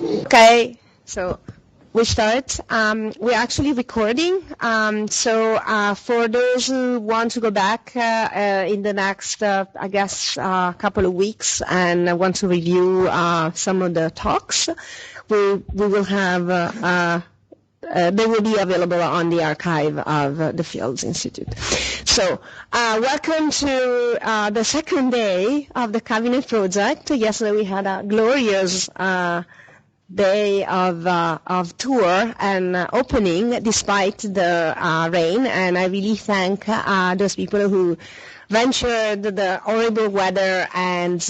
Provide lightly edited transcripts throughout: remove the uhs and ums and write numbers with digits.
Okay, so we start. We're actually recording. For those who want to go back in the next, couple of weeks and want to review some of the talks, we will have. They will be available on the archive of the Fields Institute. So, welcome to the second day of the Cabinet Project. Yesterday we had a glorious day of tour and opening despite the rain, and I really thank those people who ventured the horrible weather, and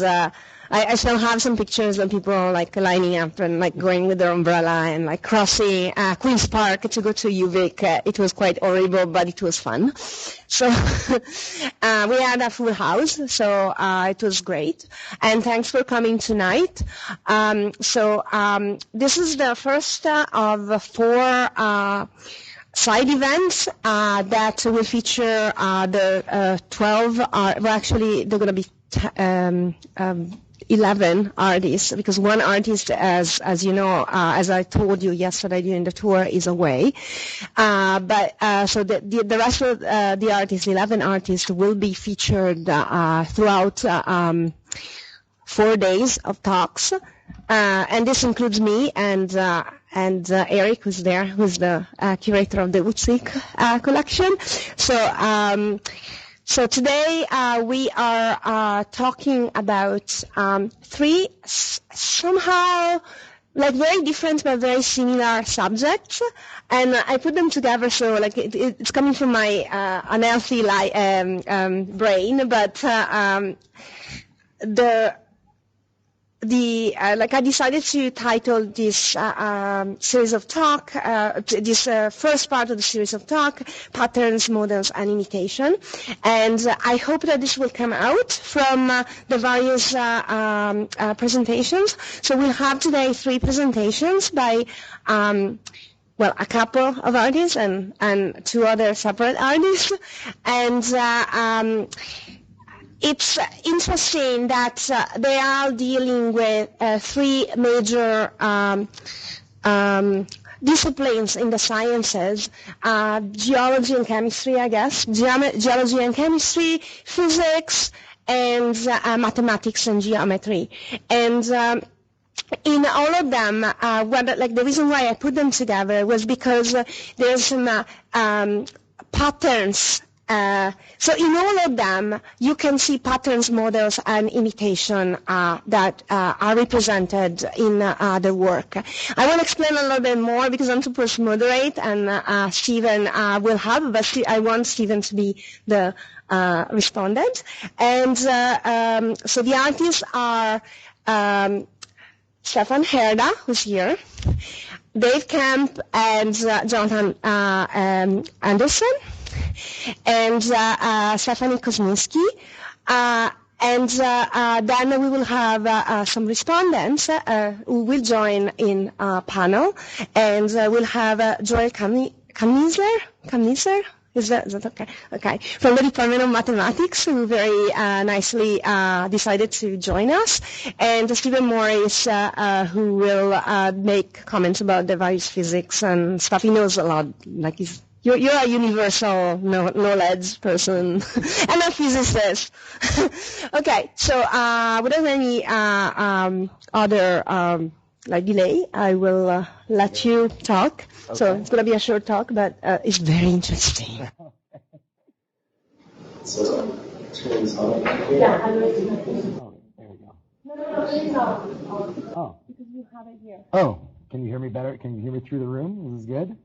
I still have some pictures of people like lining up and like going with their umbrella and like crossing Queen's Park to go to UVic. It was quite horrible, but it was fun. So we had a full house, so it was great. And thanks for coming tonight. This is the first of 4 side events that will feature the 12. Well, actually, they're going to be 11 artists, because one artist, as you know, as I told you yesterday during the tour, is away. So the rest of the artists, 11 artists, will be featured throughout 4 days of talks, and this includes me and Eric, who's there, who's the curator of the Utsik collection. So today we are talking about 3 somehow like very different but very similar subjects, and I put them together so like it's coming from my unhealthy brain, but I decided to title this series of talk, this first part of the series of talk, Patterns, Models, and Imitation. And I hope that this will come out from the various presentations. So we'll have today 3 presentations by a couple of artists and 2 other separate artists. And it's interesting that they are dealing with 3 major disciplines in the sciences: geology and chemistry, I guess, geology and chemistry, physics, and mathematics and geometry. And in all of them, the reason why I put them together was because there's some patterns. So in all of them, you can see patterns, models, and imitation that are represented in the work. I will explain a little bit more because I'm supposed to moderate, and Stephen will help, but I want Stephen to be the respondent. And so the artists are Stefan Herda, who's here, Dave Kemp, and Jonathon Anderson, and Stefanie Kuzmiski, and then we will have some respondents who will join in panel, and we'll have Joel Kamnitzer. Is that okay? Okay. From the Department of Mathematics, who very nicely decided to join us, and Stephen Morris, who will make comments about the various physics and stuff. He knows a lot, like you're a universal knowledge person and a physicist. Okay, so without any other delay, I will let you talk. Okay. So it's going to be a short talk, but it's very interesting. So, turns on. Yeah, how do I do that? Oh, there we go. No, it's not. Oh. Because you have it here. Oh, can you hear me better? Can you hear me through the room? Is this good?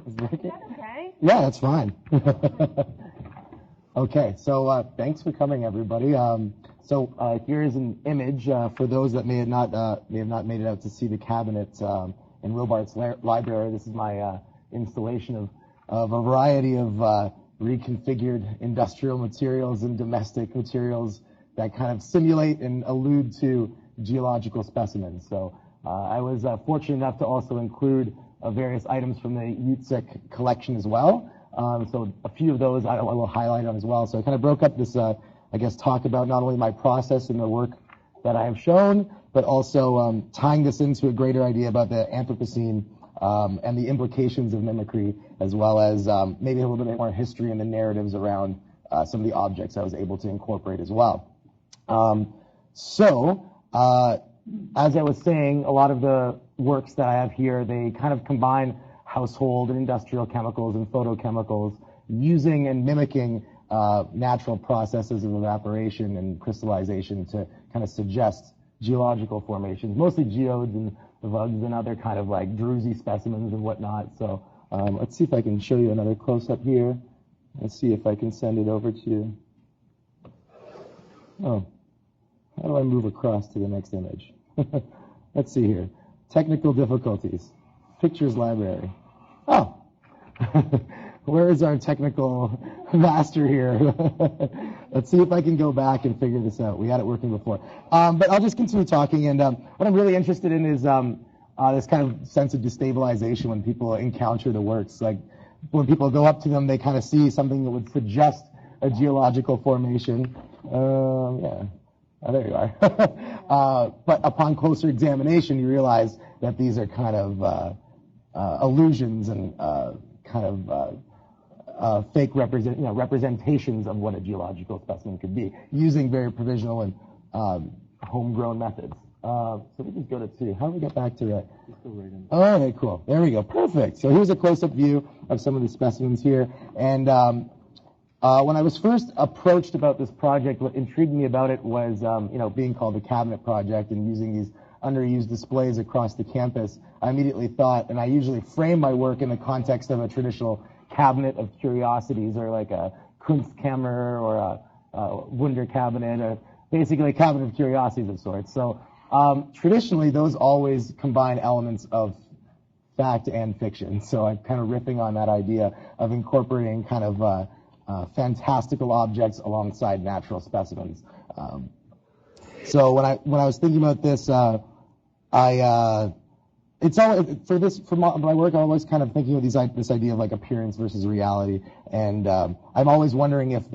Is it working? Is that okay? Yeah, that's fine. Okay, so thanks for coming, everybody. So here is an image for those that may have not made it out to see the cabinet in Robarts Library. This is my installation of a variety of reconfigured industrial materials and domestic materials that kind of simulate and allude to geological specimens. So I was fortunate enough to also include various items from the Utsik collection as well. So a few of those I will highlight on as well. So I kind of broke up this, talk about not only my process and the work that I have shown, but also tying this into a greater idea about the Anthropocene and the implications of mimicry, as well as maybe a little bit more history and the narratives around some of the objects I was able to incorporate as well. As I was saying, a lot of the works that I have here, they kind of combine household and industrial chemicals and photochemicals, using and mimicking natural processes of evaporation and crystallization to kind of suggest geological formations, mostly geodes and vugs and other kind of like druzy specimens and whatnot. So let's see if I can show you another close-up here. Let's see if I can send it over to you. Oh, how do I move across to the next image? Let's see here. Technical difficulties. Pictures library. Oh, where is our technical master here? Let's see if I can go back and figure this out. We had it working before. But I'll just continue talking. And what I'm really interested in is this kind of sense of destabilization when people encounter the works. Like when people go up to them, they kind of see something that would suggest a geological formation. Yeah. Oh, there you are. But upon closer examination, you realize that these are kind of illusions and kind of fake representations of what a geological specimen could be, using very provisional and homegrown methods. So we just go to 2. How do we get back to that? Just go right in. Oh, okay, cool. There we go. Perfect. So here's a close-up view of some of the specimens here. And when I was first approached about this project, what intrigued me about it was, being called the Cabinet Project and using these underused displays across the campus. I immediately thought, and I usually frame my work in the context of a traditional cabinet of curiosities, or like a Kunstkammer or a Wunder cabinet, or basically a cabinet of curiosities of sorts. So traditionally, those always combine elements of fact and fiction. So I'm kind of riffing on that idea of incorporating kind of fantastical objects alongside natural specimens. So when I was thinking about this, it's always for my work. I'm always kind of thinking of this idea of like appearance versus reality, and I'm always wondering if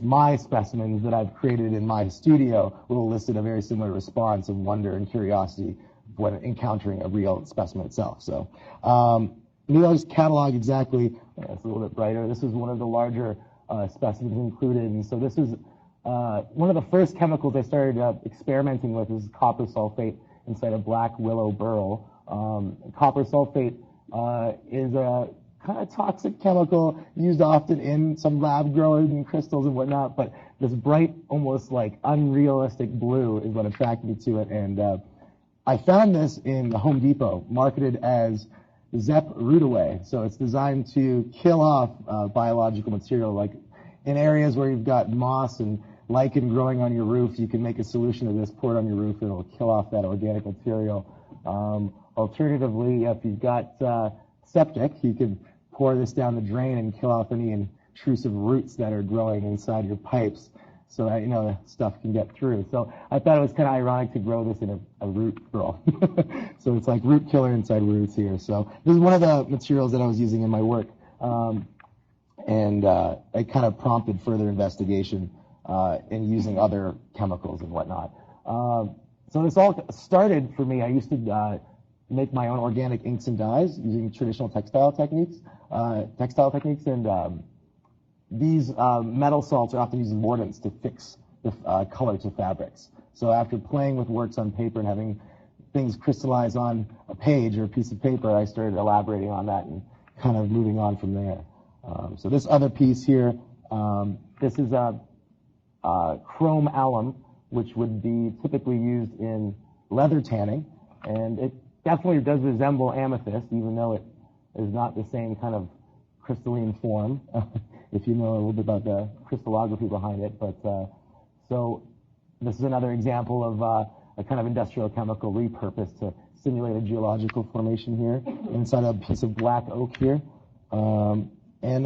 my specimens that I've created in my studio will elicit a very similar response of wonder and curiosity when encountering a real specimen itself. So maybe I'll just catalog exactly. It's a little bit brighter. This is one of the larger specimens included, and so this is one of the first chemicals I started experimenting with is copper sulfate inside a black willow burl. Copper sulfate is a kind of toxic chemical used often in some lab-grown crystals and whatnot, but this bright, almost like unrealistic blue is what attracted me to it, and I found this in the Home Depot, marketed as Zep Root-Away. So it's designed to kill off biological material. Like in areas where you've got moss and lichen growing on your roof, you can make a solution of this, pour it on your roof, and it'll kill off that organic material. Alternatively, if you've got septic, you could pour this down the drain and kill off any intrusive roots that are growing inside your pipes, so that stuff can get through. So I thought it was kind of ironic to grow this in a root burl. So it's like root killer inside roots here. So this is one of the materials that I was using in my work, and it kind of prompted further investigation in using other chemicals and whatnot. So this all started for me. I used to make my own organic inks and dyes using traditional textile techniques, and these metal salts are often used as mordants to fix the color to fabrics. So after playing with works on paper and having things crystallize on a page or a piece of paper, I started elaborating on that and kind of moving on from there. So this other piece here, this is a chrome alum, which would be typically used in leather tanning, and it definitely does resemble amethyst, even though it is not the same kind of crystalline form, if you know a little bit about the crystallography behind it. But so this is another example of a kind of industrial chemical repurposed to simulate a geological formation here inside a piece of black oak here. And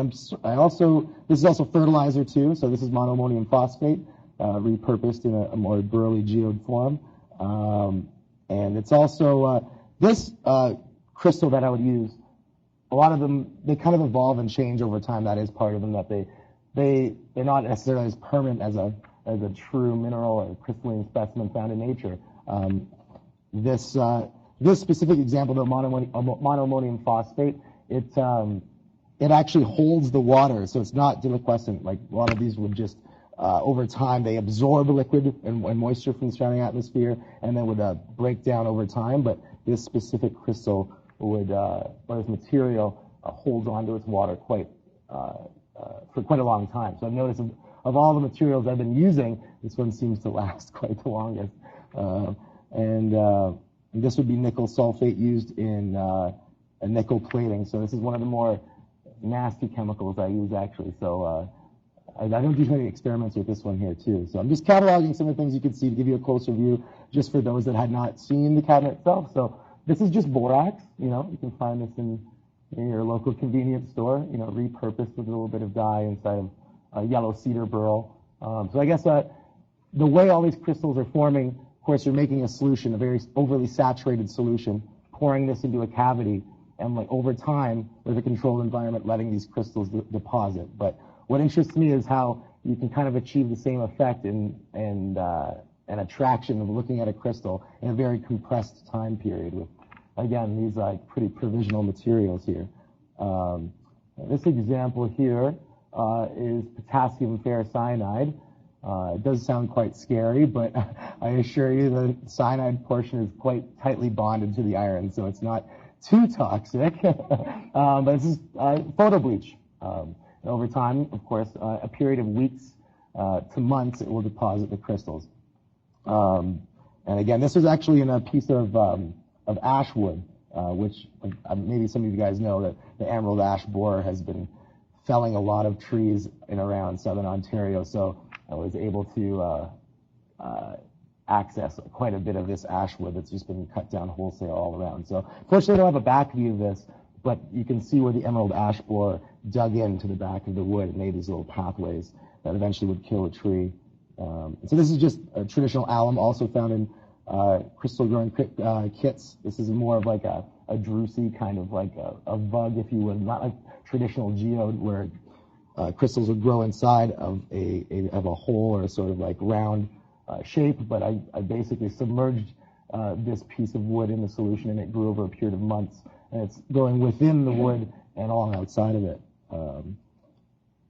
this is also fertilizer too, so this is monoammonium phosphate, repurposed in a more burly geode form. And it's also, this crystal that I would use, a lot of them, they kind of evolve and change over time. That is part of them, that they're not necessarily as permanent as a true mineral or crystalline specimen found in nature. This specific example, the monoammonium phosphate, it actually holds the water, so it's not deliquescent. Like a lot of these would just, over time, they absorb liquid and moisture from the surrounding atmosphere, and then would break down over time. But this specific crystal would, or this material, holds onto its water for quite a long time. So I've noticed of all the materials I've been using, this one seems to last quite the longest. And this would be nickel sulfate used in a nickel plating. So this is one of the more nasty chemicals I use, actually. So I don't do many experiments with this one here, too. So I'm just cataloging some of the things you can see to give you a closer view, just for those that had not seen the cabinet itself. So this is just borax. You can find this in your local convenience store, repurposed with a little bit of dye inside of a yellow cedar burl. So I guess the way all these crystals are forming, of course, you're making a solution, a very overly saturated solution, pouring this into a cavity, and over time, with a controlled environment, letting these crystals deposit. But what interests me is how you can kind of achieve the same effect and attraction of looking at a crystal in a very compressed time period with, again, these pretty provisional materials here. This example here is potassium ferrocyanide. It does sound quite scary, but I assure you the cyanide portion is quite tightly bonded to the iron, so it's not too toxic. But this is photo bleach. Over time, of course, a period of weeks to months, it will deposit the crystals. And again, this was actually in a piece of ash wood, which maybe some of you guys know that the emerald ash borer has been felling a lot of trees in around southern Ontario, so I was able to access quite a bit of this ash wood that's just been cut down wholesale all around. So fortunately, I don't have a back view of this, but you can see where the emerald ash borer dug into the back of the wood and made these little pathways that eventually would kill a tree. So this is just a traditional alum, also found in crystal growing kits. This is more of like a drucy kind of like a vug, if you would, not like traditional geode where crystals would grow inside of a hole or a sort of like round shape, but I basically submerged this piece of wood in the solution, and it grew over a period of months, and it's growing within the wood and along outside of it.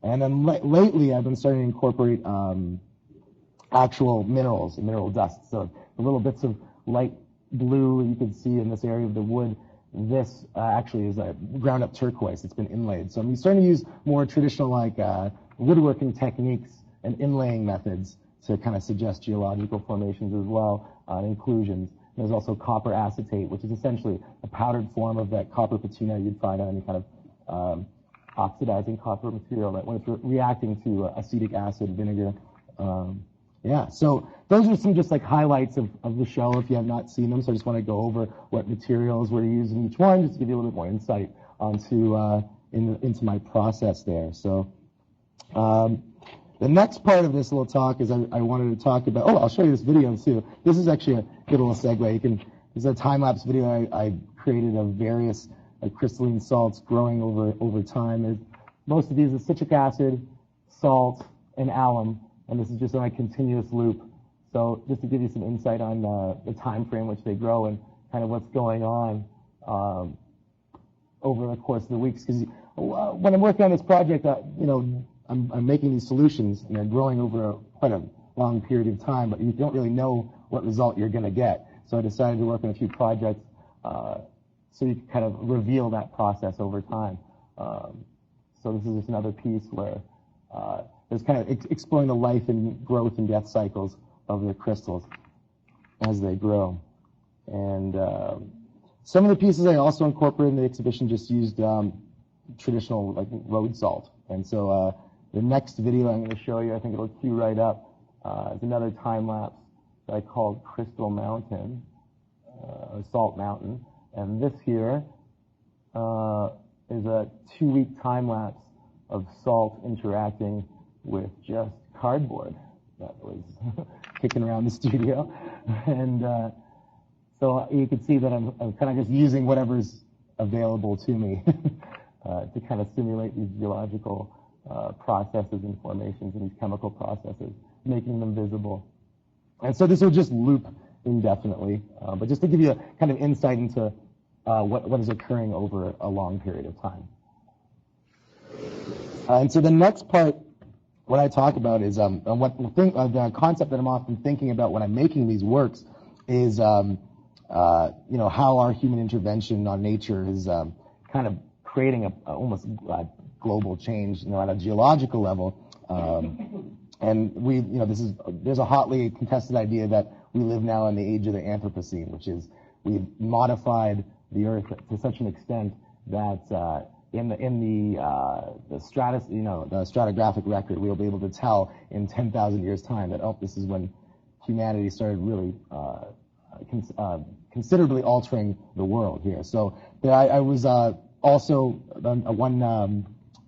And then lately, I've been starting to incorporate actual minerals and mineral dust. So the little bits of light blue you can see in this area of the wood, this actually is a ground up turquoise. It's been inlaid. So I'm starting to use more traditional woodworking techniques and inlaying methods to kind of suggest geological formations as well, inclusions. There's also copper acetate, which is essentially a powdered form of that copper patina you'd find on any kind of oxidizing copper material that when it's reacting to acetic acid, vinegar. So those are some just like highlights of the show if you have not seen them. So I just want to go over what materials we're using each one, just to give you a little bit more insight onto into my process there. So the next part of this little talk is I wanted to talk about, I'll show you this video too. This is actually a good little segue. This is a time-lapse video I created of various crystalline salts growing over time. Most of these are citric acid, salt, and alum, and this is just on a continuous loop. So just to give you some insight on the time frame which they grow and kind of what's going on over the course of the weeks. Because when I'm working on this project, I'm making these solutions, and they're growing over quite a long period of time, but you don't really know what result you're going to get. So I decided to work on a few projects so you can kind of reveal that process over time. So this is just another piece where there's kind of exploring the life and growth and death cycles of the crystals as they grow. And some of the pieces I also incorporated in the exhibition just used traditional like road salt. And so the next video I'm going to show you, I think it'll cue right up, is another time lapse that I called Crystal Mountain, or Salt Mountain. And this here is a 2-week time lapse of salt interacting with just cardboard that was kicking around the studio. And so you can see that I'm kind of just using whatever's available to me to kind of simulate these geological processes and formations and these chemical processes, making them visible. And so this will just loop indefinitely. But just to give you a kind of insight into what is occurring over a long period of time. And so the next part, what I talk about is the concept that I'm often thinking about when I'm making these works is how our human intervention on nature is kind of creating almost global change, at a geological level. And there's a hotly contested idea that we live now in the age of the Anthropocene, which is we've modified the Earth to such an extent that in the stratigraphic record, we'll be able to tell in 10,000 years' time that this is when humanity started really considerably altering the world here. So I was also one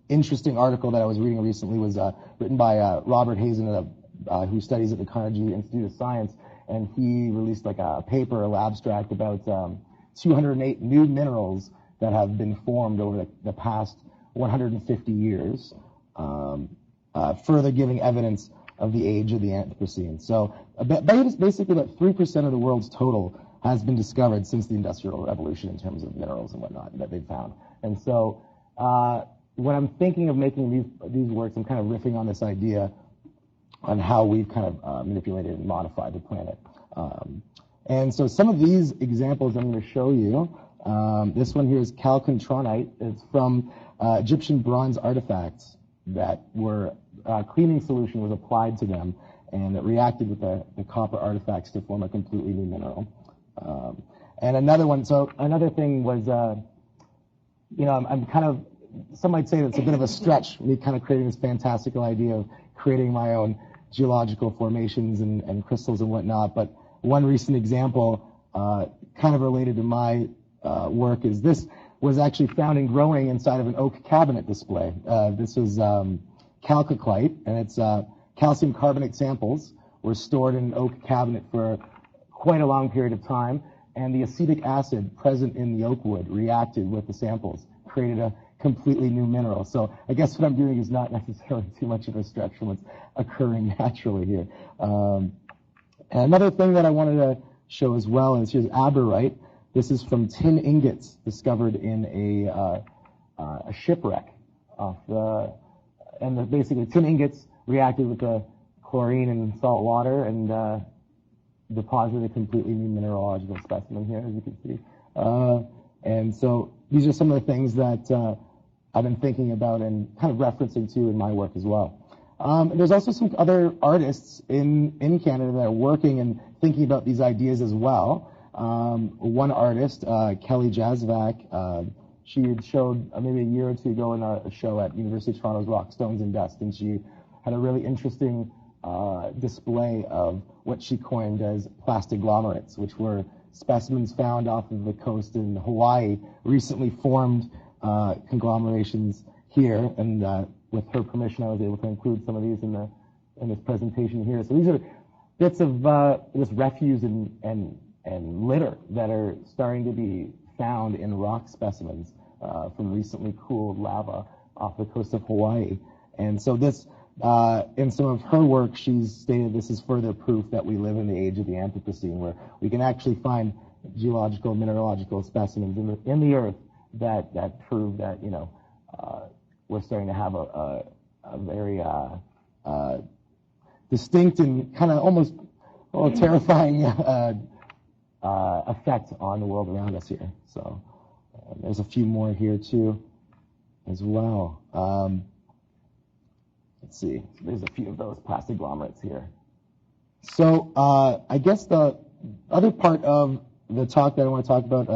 interesting article that I was reading recently was written by Robert Hazen, who studies at the Carnegie Institute of Science, and he released like a paper, an abstract about 208 new minerals that have been formed over the past 150 years, further giving evidence of the age of the Anthropocene. So basically about 3% of the world's total has been discovered since the Industrial Revolution in terms of minerals and whatnot that they've found. And so when I'm thinking of making these works, I'm kind of riffing on this idea on how we've kind of manipulated and modified the planet. And so some of these examples I'm going to show you. This one here is chalcontronite. It's from Egyptian bronze artifacts that were cleaning solution was applied to them, and it reacted with the copper artifacts to form a completely new mineral. And another one. So another thing was, I'm kind of, some might say that's a bit of a stretch, me kind of creating this fantastical idea of creating my own geological formations and crystals and whatnot. But one recent example, kind of related to my work, is this was actually found and growing inside of an oak cabinet display. This was chalcoclite, and it's calcium carbonate samples were stored in an oak cabinet for quite a long period of time, and the acetic acid present in the oak wood reacted with the samples, created a completely new mineral. So I guess what I'm doing is not necessarily too much of a stretch from what's occurring naturally here. And another thing that I wanted to show as well is here's aberrite. This is from tin ingots discovered in a shipwreck basically tin ingots reacted with the chlorine and salt water and deposited a completely new mineralogical specimen here, as you can see. And so these are some of the things that I've been thinking about and kind of referencing to in my work as well. There's also some other artists in Canada that are working and thinking about these ideas as well. One artist, Kelly Jazvac, she had showed maybe a year or two ago in a show at University of Toronto's Rock, Stones and Dust, and she had a really interesting display of what she coined as plastiglomerates, which were specimens found off of the coast in Hawaii, recently formed conglomerations here, and with her permission I was able to include some of these in this presentation here. So these are bits of this refuse and litter that are starting to be found in rock specimens from recently cooled lava off the coast of Hawaii. And so this, in some of her work, she's stated this is further proof that we live in the age of the Anthropocene, where we can actually find geological, mineralogical specimens in the earth that prove that, we're starting to have a very distinct and kind of almost terrifying effect on the world around us here. So there's a few more here too as well. Let's see. There's a few of those plastiglomerates here. So I guess the other part of the talk that I want to talk about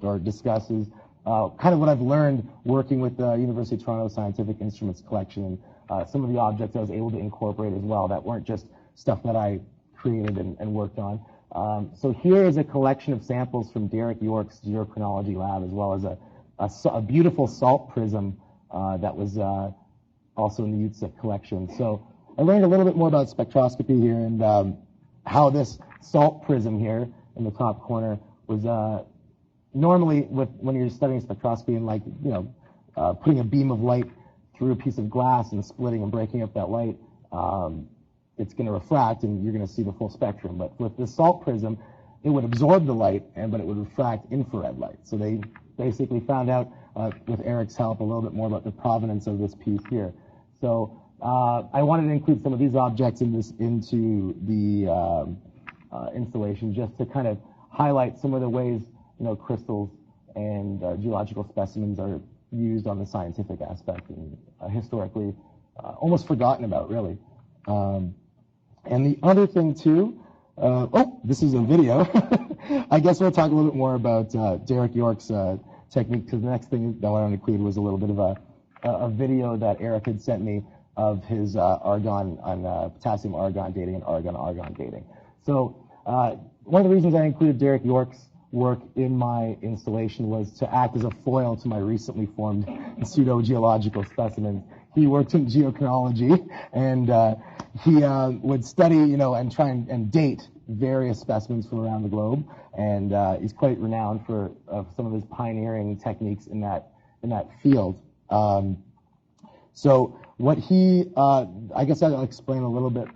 or discuss is kind of what I've learned working with the University of Toronto Scientific Instruments Collection, and some of the objects I was able to incorporate as well that weren't just stuff that I created and worked on. So here is a collection of samples from Derek York's geochronology lab, as well as a beautiful salt prism that was also in the UTSA collection. So I learned a little bit more about spectroscopy here and how this salt prism here in the top corner was normally when you're studying spectroscopy and putting a beam of light through a piece of glass and splitting and breaking up that light, it's going to refract and you're going to see the full spectrum. But with the salt prism, it would absorb the light, but it would refract infrared light. So they basically found out, with Eric's help, a little bit more about the provenance of this piece here. So I wanted to include some of these objects into the installation, just to kind of highlight some of the ways crystals and geological specimens are used on the scientific aspect, and historically almost forgotten about, really. And the other thing too, this is a video. I guess we'll talk a little bit more about Derek York's technique, because the next thing that I wanted to include was a little bit of a video that Eric had sent me of his potassium argon dating and argon dating. So one of the reasons I included Derek York's work in my installation was to act as a foil to my recently formed pseudo-geological specimens. He worked in geochronology, and he would study, and try and date various specimens from around the globe, and he's quite renowned for some of his pioneering techniques in that field. So what he, I guess I'll explain a little bit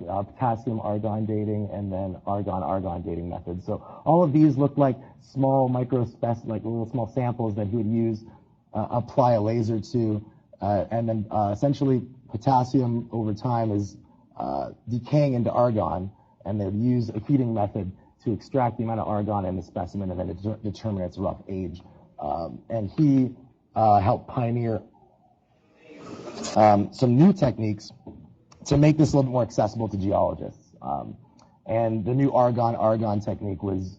potassium argon dating and then argon dating methods. So all of these look like small like little small samples that he would use, apply a laser to, and then essentially potassium over time is decaying into argon, and they would use a heating method to extract the amount of argon in the specimen and then determine its rough age. And he helped pioneer some new techniques to make this a little bit more accessible to geologists. And the new argon technique was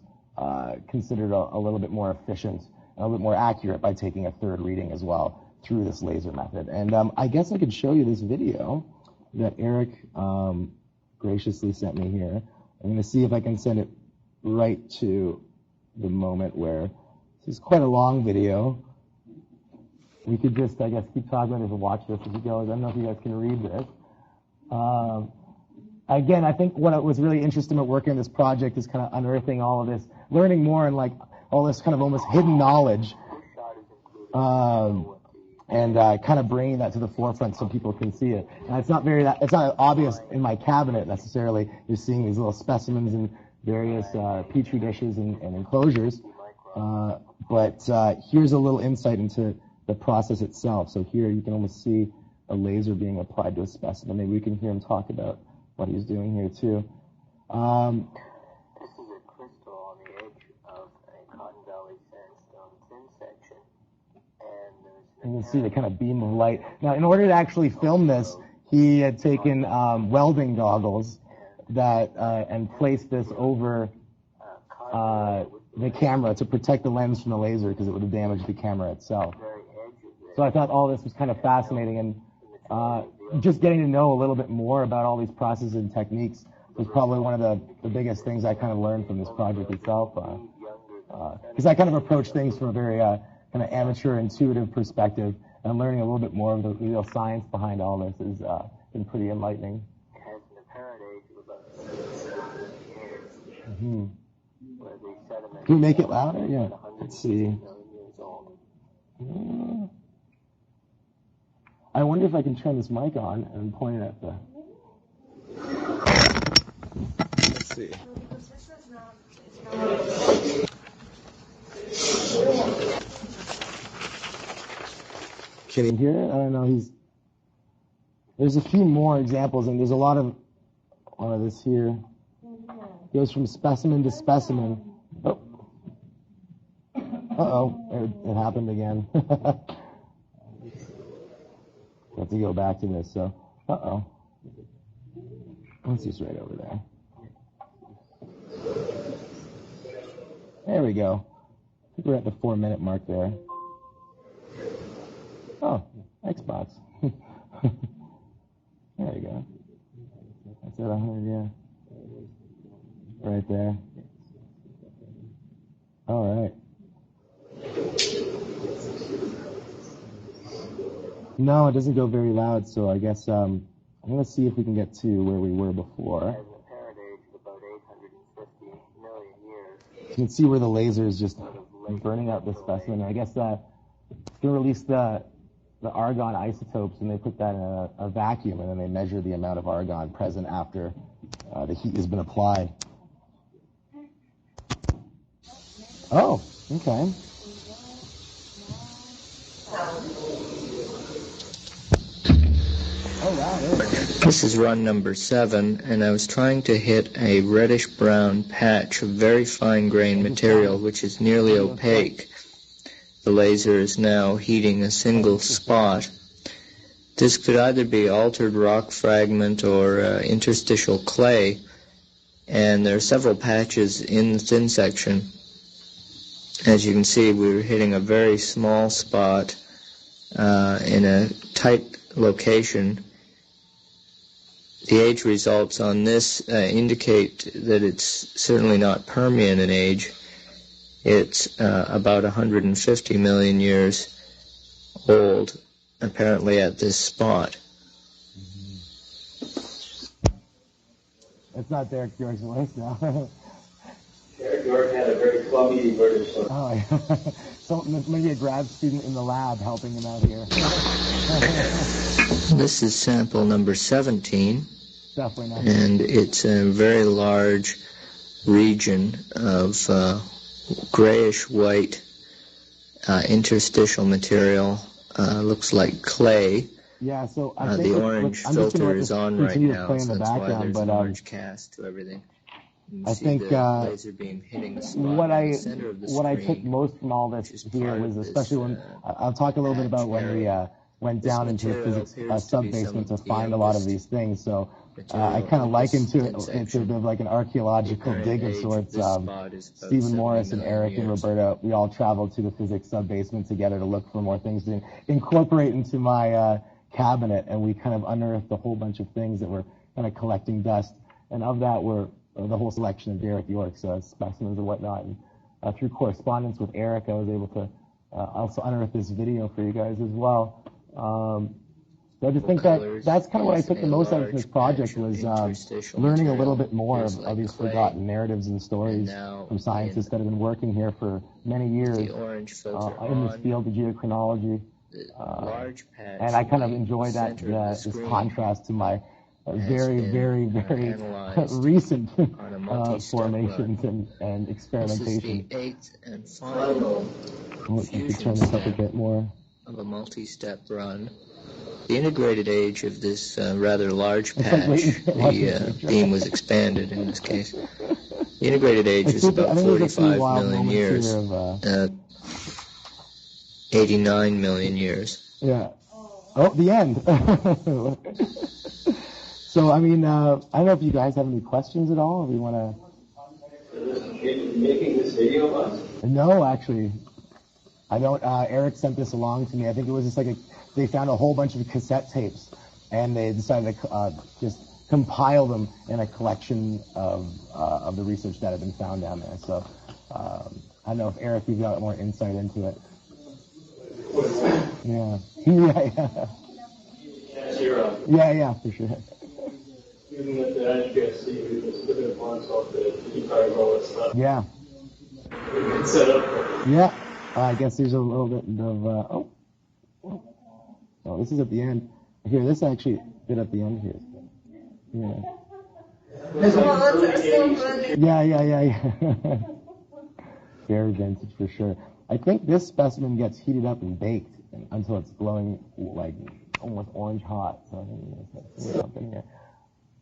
considered a little bit more efficient and a little bit more accurate by taking a third reading as well through this laser method. And I guess I could show you this video that Eric graciously sent me here. I'm going to see if I can send it right to the moment where this is quite a long video. We could just, I guess, keep talking about this and watch this as we go. I don't know if you guys can read this. Again, I think what was really interesting about working on this project is kind of unearthing all of this, learning more and like all this kind of almost hidden knowledge, and kind of bringing that to the forefront so people can see it. And it's not obvious in my cabinet necessarily. You're seeing these little specimens in various petri dishes and enclosures, but here's a little insight into the process itself. So here you can almost see a laser being applied to a specimen. Maybe we can hear him talk about what he's doing here too. This is a crystal on the edge of a Cotton Valley sandstone thin section, and you can see the kind of beam of light. Now, in order to actually film this, he had taken welding goggles that and placed this over the camera to protect the lens from the laser, because it would have damaged the camera itself. So I thought all this was kind of fascinating, and just getting to know a little bit more about all these processes and techniques was probably one of the biggest things I kind of learned from this project itself, because I kind of approach things from a very kind of amateur, intuitive perspective, and learning a little bit more of the real science behind all this has been pretty enlightening. has an apparent age of about 7 years, where the sediment Can we make it louder? Yeah. Let's see. million years old. I wonder if I can turn this mic on and point it at the... Let's see. Can you hear it? I don't know. There's a few more examples, and there's a lot of this here. Goes from specimen to specimen. Oh. Uh-oh. It happened again. I have to go back to this, so, Let's just right over there. There we go. I think we're at the 4-minute mark there. Oh, Xbox. There you go. That's at 100, yeah. Right there. All right. No, it doesn't go very loud, so I guess I'm going to see if we can get to where we were before. Has an apparent age of about 850 million years. You can see where the laser is just burning out the specimen. I guess going to release the argon isotopes, and they put that in a vacuum, and then they measure the amount of argon present after the heat has been applied. Oh, okay. Oh, wow. This is run number 7, and I was trying to hit a reddish-brown patch of very fine-grained material which is nearly opaque. The laser is now heating a single spot. This could either be altered rock fragment or interstitial clay, and there are several patches in the thin section. As you can see, we were hitting a very small spot in a tight location. The age results on this indicate that it's certainly not Permian in age. It's about 150 million years old, apparently at this spot. It's not Derek York's voice now. Derek York had a very clumsy British voice. Oh, yeah. So maybe a grad student in the lab helping him out here. This is sample number 17. Definitely not. And it's a very large region of grayish-white interstitial material. Looks like clay. Yeah, so I think the orange filter is on right now, so that's why there's an orange cast to everything. I think the laser beam hitting the spot in the center of the what I screen, took most from all this here was especially when I'll talk a little bit about when we went down into the physics sub-basement to find a lot of these things. So I kind of likened it into a bit of like an archaeological dig of sorts. Stephen Morris and Eric and Roberta, we all traveled to the physics sub-basement together to look for more things to incorporate into my cabinet, and we kind of unearthed a whole bunch of things that were kind of collecting dust, and of that were the whole selection of Derek York's specimens and whatnot. And through correspondence with Eric, I was able to also unearth this video for you guys as well. So I just think that's kind of what I took the most out of this project was learning a little bit more of these forgotten narratives and stories from scientists that have been working here for many years in this field of geochronology. And I kind of enjoy that this contrast to my very, very, very recent formations and experimentation. This is the 8th and final fusion turn this up a bit more. Of a multi-step run. The integrated age of this rather large patch, the beam was expanded in this case. The integrated age is about 45 million years, 89 million years. Yeah. Oh, the end. So, I mean, I don't know if you guys have any questions at all, or we want to... Making this video of us? No, actually. I don't, Eric sent this along to me. I think it was just like they found a whole bunch of cassette tapes, and they decided to just compile them in a collection of the research that had been found down there. So, I don't know if Eric, you've got more insight into it. Yeah. Yeah, for sure. Even with the HPSC, we just look at one sulfate, you probably roll it stuff. Yeah. It's set up for. Yeah. I guess there's a little bit of, oh, this is at the end. Here, this actually bit at the end here. Yeah. Very vintage for sure. I think this specimen gets heated up and baked until it's glowing like almost orange hot. So I think there's something here.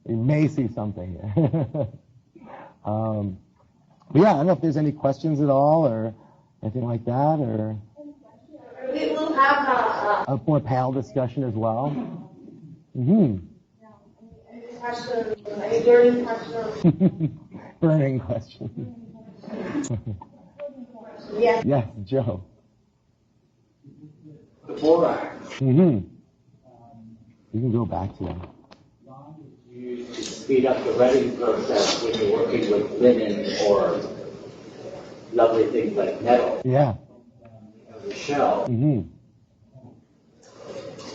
You may see something here. But yeah, I don't know if there's any questions at all or anything like that, or we will have a more panel discussion as well. Burning question. Yes, Joe. The borax. You can go back to it. You speed up the retting process when you're working with linen or lovely things like metal. Yeah. The shell.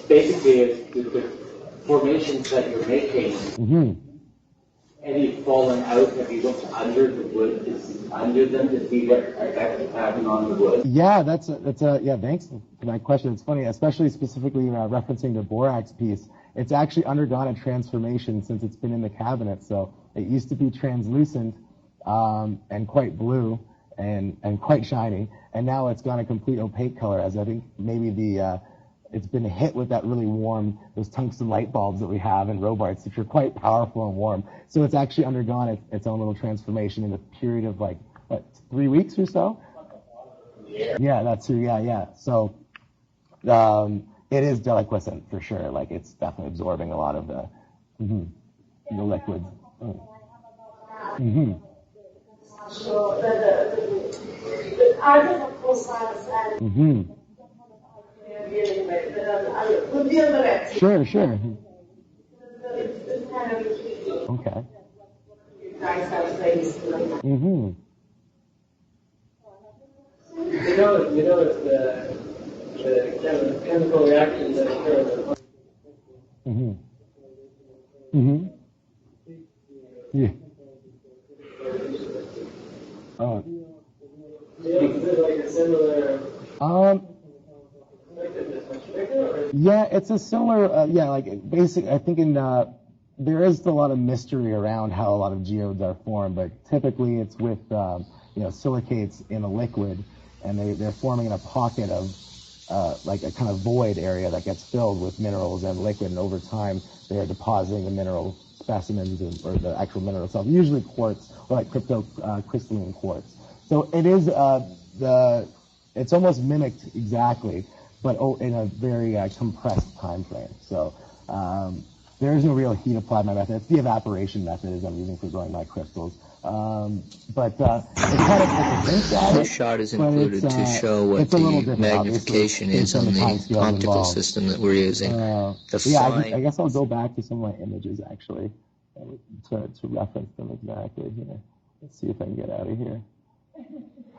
Basically, it's the formations that you're making. Any fallen out, have you looked under the wood, under them to see what effect it's having on the wood? Yeah, that's yeah, thanks for that question. It's funny, especially specifically referencing the borax piece. It's actually undergone a transformation since it's been in the cabinet. So it used to be translucent and quite blue, and quite shiny. And now it's gone a complete opaque color, as I think maybe it's been hit with that really warm, those tungsten light bulbs that we have in Robarts, which are quite powerful and warm. So it's actually undergone its own little transformation in a period of like, what, 3 weeks or so? Yeah, that's true. Yeah. So it is deliquescent for sure. Like it's definitely absorbing a lot of the liquid. So the art of process and dealing with we'll deal with it. Sure. It's kind of Okay. you guys have faced. You know it's the chemical reactions that occur. Yeah. Is it like a similar? Yeah, it's a similar. Like basic. I think there is a lot of mystery around how a lot of geodes are formed, but typically it's with silicates in a liquid, and they're forming in a pocket of like a kind of void area that gets filled with minerals and liquid, and over time they're depositing the mineral specimens or the actual mineral itself, usually quartz or like crystalline quartz. So it is it's almost mimicked exactly, but in a very compressed time frame. So there is no real heat applied my method. It's the evaporation method as I'm using for growing my crystals. But it's kind of This shot is included to show what the magnification is on the optical system that we're using. I guess I'll go back to some of my images actually to reference them exactly here. Let's see if I can get out of here.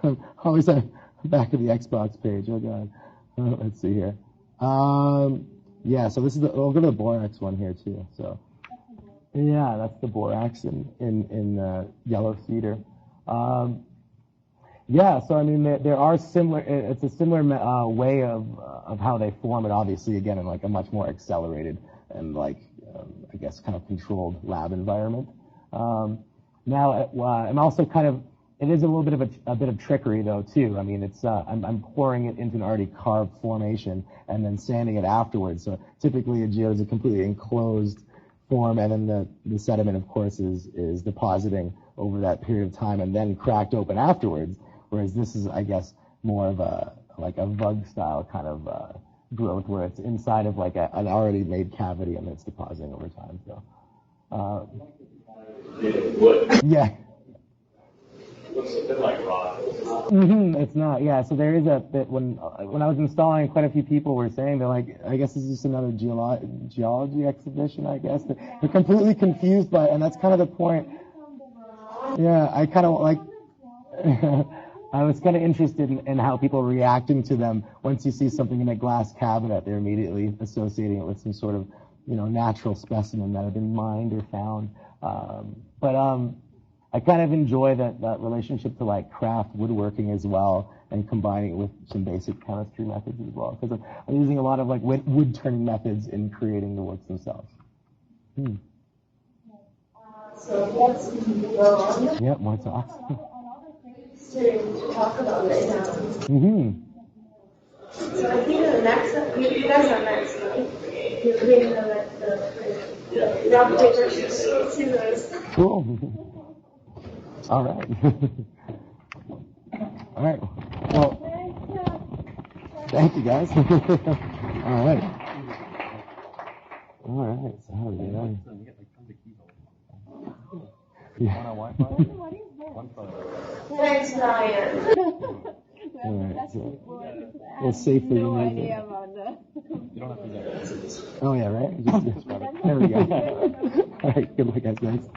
I'm always at the back of the Xbox page. Oh god. Let's see here. So this is we'll go to the borax one here too. So. Yeah, that's the borax in yellow cedar. So I mean there are similar. It's a similar way of how they form it. Obviously, again in like a much more accelerated and like I guess kind of controlled lab environment. Now I'm also kind of. It is a little bit of a bit of trickery though too. I mean it's I'm pouring it into an already carved formation and then sanding it afterwards. So typically a geode is a completely enclosed form, and then the sediment, of course, is depositing over that period of time and then cracked open afterwards. Whereas this is, I guess, more of a vug style kind of growth, where it's inside of like an already made cavity and it's depositing over time. So, yeah. Looks a bit like rock. It's not, yeah. So there is a bit when I was installing, quite a few people were saying they're like, I guess this is just another geology exhibition. I guess they're completely confused by it, and that's kind of the point. Yeah, I kind of like. I was kind of interested in how people are reacting to them. Once you see something in a glass cabinet, they're immediately associating it with some sort of natural specimen that had been mined or found. I kind of enjoy that relationship to like craft woodworking as well, and combining it with some basic chemistry methods as well, because I'm using a lot of like wood turning methods in creating the works themselves. So let's go on. Yeah, more talk. To talk about right now. So I think the next you guys are next, right? You're doing the rock paper scissors. Cool. All right. All right. Well, thank you guys. All right. All right. So how are we doing? Yeah. Thanks, Ryan. All right. So we'll safely remove it. You don't have to do that. Oh yeah, right. There we go. All right. Good luck, guys. Thanks.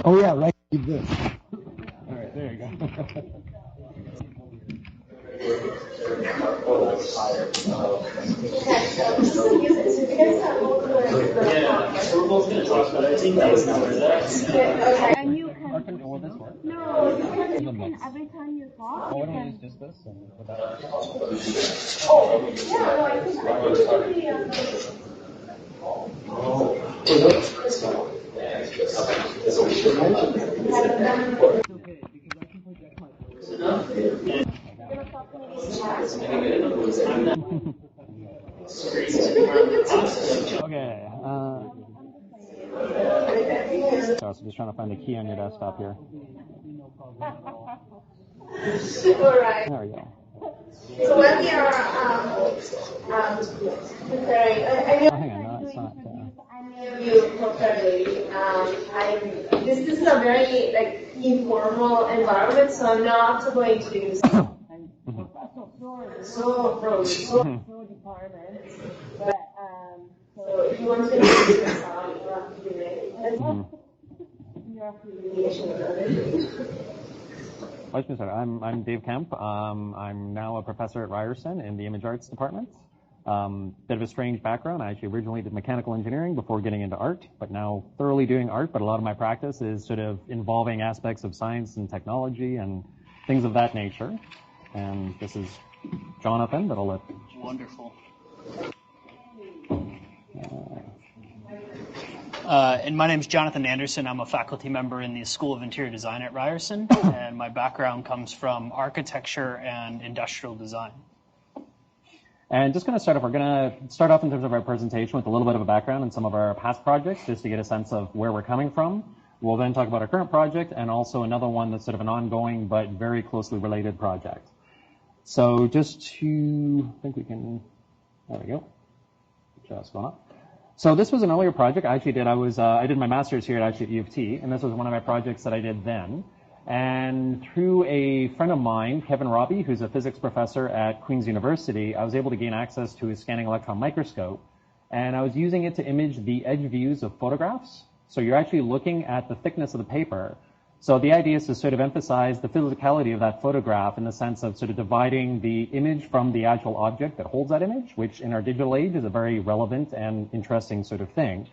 Oh yeah, right. Keep this. All right, there you go. We're both going to talk about it. I think that was number that. And you can. Will this work? No, you can every time you talk. Why don't we use just this and without? Oh, yeah, no, I think Okay, because I can project my Okay. So just trying to find the key on your desktop here. All right. There we go. So when we are preparing, I Oh, hang on, no, it's not. know you properly. This is a very informal environment, so I'm not going to use so department. But so if you want to use this, you have to do it. You have to do it. I'm Dave Kemp. I'm now a professor at Ryerson in the Image Arts department. Bit of a strange background. I actually originally did mechanical engineering before getting into art, but now thoroughly doing art. But a lot of my practice is sort of involving aspects of science and technology and things of that nature. And this is Jonathon, but I'll let... Wonderful. And my name is Jonathon Anderson. I'm a faculty member in the School of Interior Design at Ryerson, and my background comes from architecture and industrial design. And just going to start off, we're going to start off in terms of our presentation with a little bit of a background in some of our past projects, just to get a sense of where we're coming from. We'll then talk about our current project and also another one that's sort of an ongoing but very closely related project. So just to, I think we can, there we go, just going up. So this was an earlier project I actually did. I did my master's here at U of T, and this was one of my projects that I did then. And through a friend of mine, Kevin Robbie, who's a physics professor at Queen's University, I was able to gain access to his scanning electron microscope. And I was using it to image the edge views of photographs. So you're actually looking at the thickness of the paper. So the idea is to sort of emphasize the physicality of that photograph in the sense of sort of dividing the image from the actual object that holds that image, which in our digital age is a very relevant and interesting sort of thing.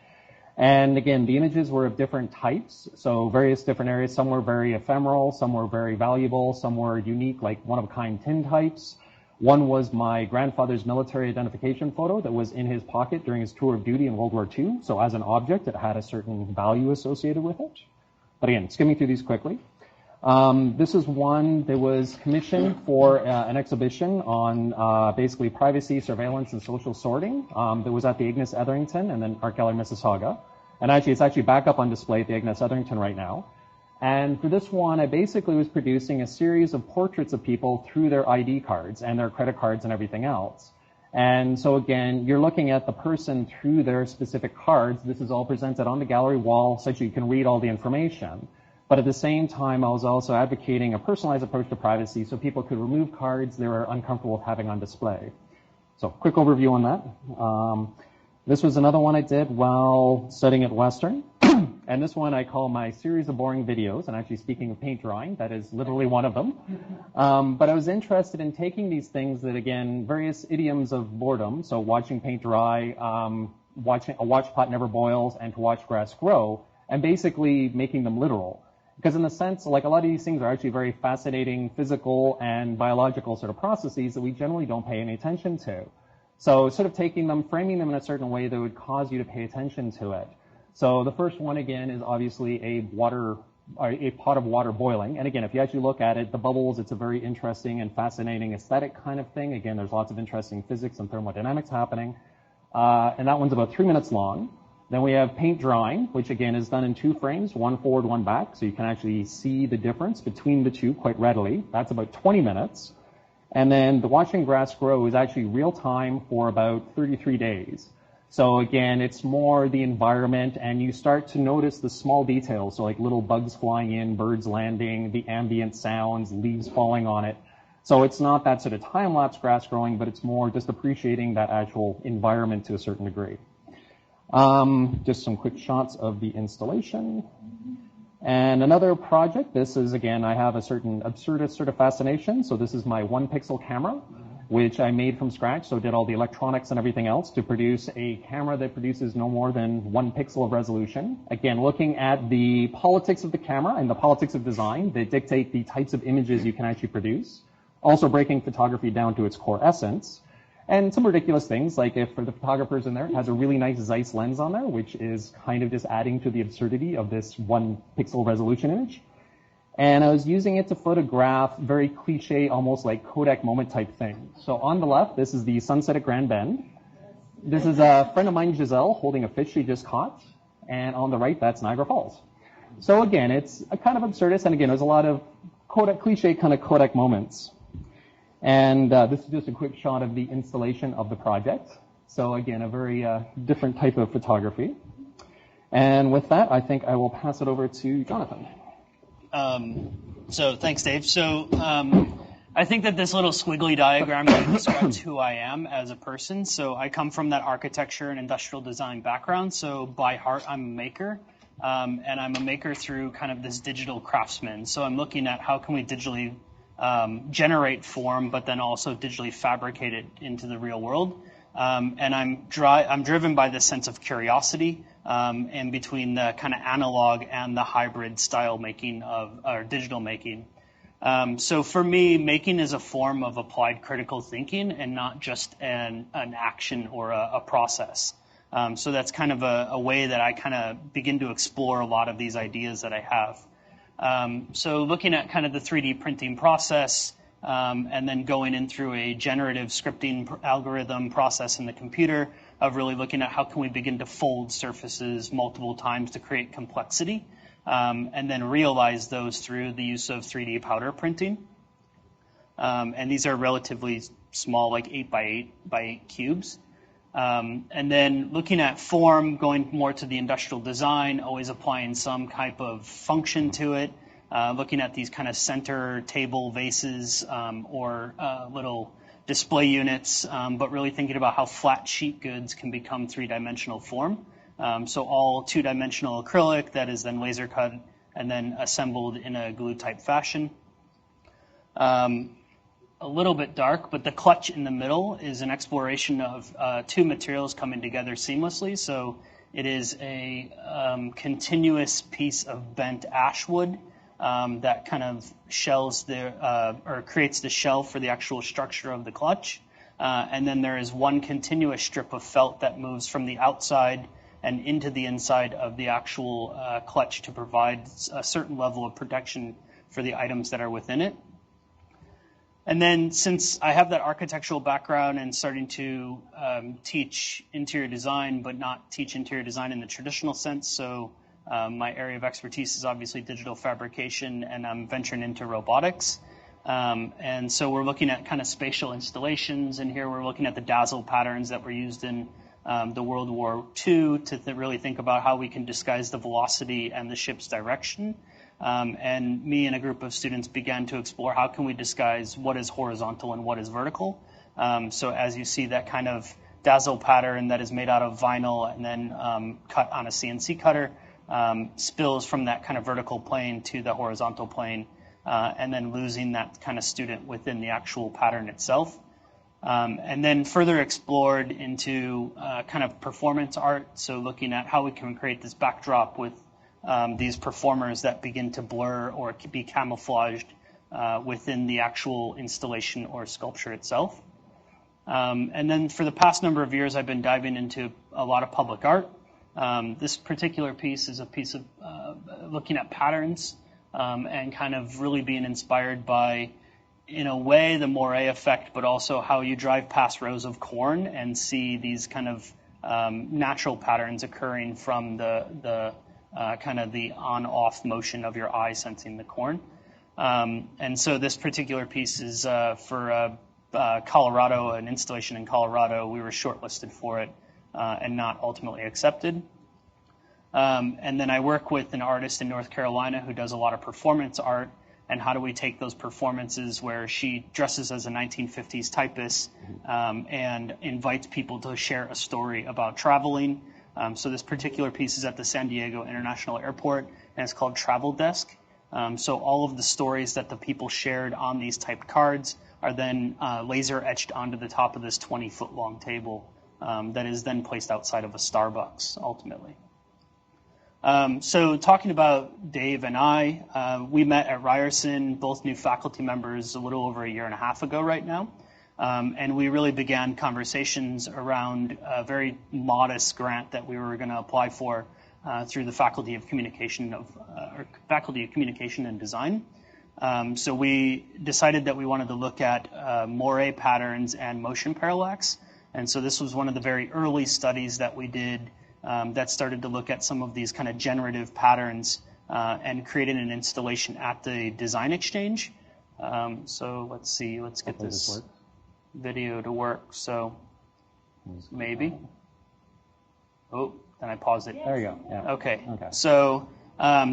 And again, the images were of different types, so various different areas. Some were very ephemeral, some were very valuable, some were unique, like one-of-a-kind tin types. One was my grandfather's military identification photo that was in his pocket during his tour of duty in World War II. So as an object, it had a certain value associated with it. But again, skimming through these quickly. This is one that was commissioned for an exhibition on basically privacy, surveillance, and social sorting that was at the Ignace Etherington and then Art Gallery Mississauga. And actually, it's actually back up on display at the Ignace Etherington right now. And for this one, I basically was producing a series of portraits of people through their ID cards and their credit cards and everything else. And so again, you're looking at the person through their specific cards. This is all presented on the gallery wall so that you can read all the information. But at the same time, I was also advocating a personalized approach to privacy so people could remove cards they were uncomfortable with having on display. So quick overview on that. This was another one I did while studying at Western. And this one I call my series of boring videos. And actually, speaking of paint drawing, that is literally one of them. But I was interested in taking these things that, again, various idioms of boredom, so watching paint dry, watching a watch pot never boils, and to watch grass grow, and basically making them literal. Because in a sense, like a lot of these things are actually very fascinating physical and biological sort of processes that we generally don't pay any attention to. So sort of taking them, framing them in a certain way that would cause you to pay attention to it. So the first one, again, is obviously a pot of water boiling. And again, if you actually look at it, the bubbles, it's a very interesting and fascinating aesthetic kind of thing. Again, there's lots of interesting physics and thermodynamics happening. And that one's about 3 minutes long. Then we have paint drying, which again is done in 2 frames, one forward, one back. So you can actually see the difference between the two quite readily. That's about 20 minutes. And then the watching grass grow is actually real time for about 33 days. So again, it's more the environment, and you start to notice the small details. So like little bugs flying in, birds landing, the ambient sounds, leaves falling on it. So it's not that sort of time-lapse grass growing, but it's more just appreciating that actual environment to a certain degree. Just some quick shots of the installation. And another project, this is, again, I have a certain absurdist sort of fascination. So this is my 1-pixel camera, which I made from scratch. So did all the electronics and everything else to produce a camera that produces no more than 1 pixel of resolution. Again, looking at the politics of the camera and the politics of design that dictate the types of images you can actually produce. Also breaking photography down to its core essence. And some ridiculous things, like if for the photographers in there, it has a really nice Zeiss lens on there, which is kind of just adding to the absurdity of this 1 pixel resolution image. And I was using it to photograph very cliche, almost like Kodak moment type thing. So on the left, this is the sunset at Grand Bend. This is a friend of mine, Giselle, holding a fish she just caught. And on the right, that's Niagara Falls. So again, it's a kind of absurdist, and again, there's a lot of Kodak, cliche kind of Kodak moments. And this is just a quick shot of the installation of the project. So again, a very different type of photography. And with that, I think I will pass it over to Jonathon. So thanks, Dave. So I think that this little squiggly diagram really describes who I am as a person. So I come from that architecture and industrial design background. So by heart, I'm a maker. And I'm a maker through kind of this digital craftsman. So I'm looking at how can we digitally generate form, but then also digitally fabricate it into the real world. And I'm driven by this sense of curiosity and between the kind of analog and the hybrid style making or digital making. So for me, making is a form of applied critical thinking and not just an action or a process. So that's kind of a way that I kind of begin to explore a lot of these ideas that I have. So looking at kind of the 3D printing process and then going in through a generative scripting algorithm process in the computer of really looking at how can we begin to fold surfaces multiple times to create complexity. And then realize those through the use of 3D powder printing. And these are relatively small, like 8 by 8 by 8 cubes. And then looking at form, going more to the industrial design, always applying some type of function to it. Looking at these kind of center table vases or little display units, but really thinking about how flat sheet goods can become three-dimensional form. So all two-dimensional acrylic that is then laser cut and then assembled in a glue-type fashion. A little bit dark, but the clutch in the middle is an exploration of two materials coming together seamlessly. So it is a continuous piece of bent ash wood that kind of shells or creates the shell for the actual structure of the clutch. And then there is one continuous strip of felt that moves from the outside and into the inside of the actual clutch to provide a certain level of protection for the items that are within it. And then since I have that architectural background and starting to teach interior design, but not teach interior design in the traditional sense, so my area of expertise is obviously digital fabrication, and I'm venturing into robotics. And so we're looking at kind of spatial installations, and here we're looking at the dazzle patterns that were used in the World War II to really think about how we can disguise the velocity and the ship's direction. And me and a group of students began to explore how can we disguise what is horizontal and what is vertical. So as you see, that kind of dazzle pattern that is made out of vinyl and then cut on a CNC cutter spills from that kind of vertical plane to the horizontal plane, and then losing that kind of student within the actual pattern itself. And then further explored into kind of performance art, so looking at how we can create this backdrop with these performers that begin to blur or be camouflaged within the actual installation or sculpture itself. And then for the past number of years, I've been diving into a lot of public art. This particular piece is a piece of looking at patterns and kind of really being inspired by, in a way, the moire effect, but also how you drive past rows of corn and see these kind of natural patterns occurring from the kind of the on-off motion of your eye sensing the corn. And so this particular piece is for Colorado, an installation in Colorado. We were shortlisted for it and not ultimately accepted. And then I work with an artist in North Carolina who does a lot of performance art, and how do we take those performances where she dresses as a 1950s typist and invites people to share a story about traveling. So this particular piece is at the San Diego International Airport, and it's called Travel Desk. So all of the stories that the people shared on these typed cards are then laser etched onto the top of this 20-foot long table that is then placed outside of a Starbucks, ultimately. So talking about Dave and I, we met at Ryerson, both new faculty members, a little over a year and a half ago right now. And we really began conversations around a very modest grant that we were going to apply for through the Faculty of Communication and Design. So we decided that we wanted to look at moire patterns and motion parallax. And so this was one of the very early studies that we did that started to look at some of these kind of generative patterns and created an installation at the Design Exchange. So let's see, let's get this video to work. So maybe. Oh, then I paused it. There you go. Yeah. Okay. So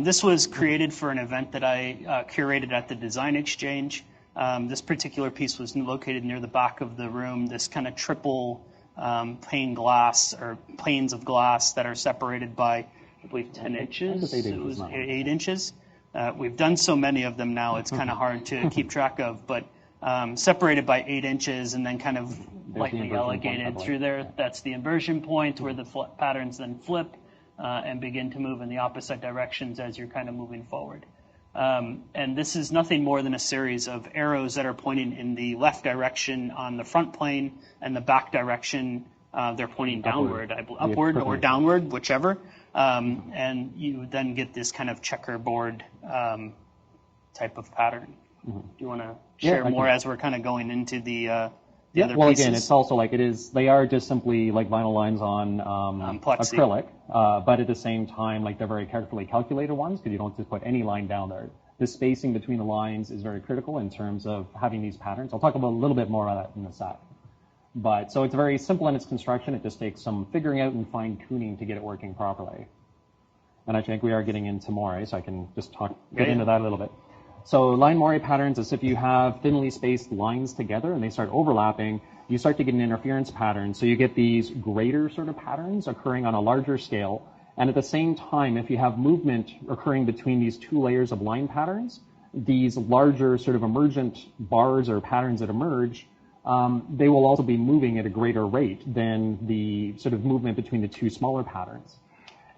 this was created for an event that I curated at the Design Exchange. This particular piece was located near the back of the room, this kind of triple pane glass or panes of glass that are separated by, I believe, 10 inches. It was 8 inches. We've done so many of them now, it's kind of hard to keep track of, but separated by 8 inches and then kind of lightly elongated through there. That's the inversion point where the patterns then flip and begin to move in the opposite directions as you're kind of moving forward. And this is nothing more than a series of arrows that are pointing in the left direction on the front plane and the back direction, they're pointing downward, upward or downward, whichever. And you then get this kind of checkerboard type of pattern. Do you want to share more as we're kind of going into the other well, pieces? Again, it's also like they are just simply like vinyl lines on acrylic, but at the same time, like they're very carefully calculated ones because you don't just put any line down there. The spacing between the lines is very critical in terms of having these patterns. I'll talk about a little bit more about that in a sec. But so it's very simple in its construction. It just takes some figuring out and fine tuning to get it working properly. And I think we are getting into more, so I can just get into that a little bit. So line moire patterns is if you have thinly spaced lines together and they start overlapping, you start to get an interference pattern. So you get these greater sort of patterns occurring on a larger scale. And at the same time, if you have movement occurring between these two layers of line patterns, these larger sort of emergent bars or patterns that emerge, they will also be moving at a greater rate than the sort of movement between the two smaller patterns.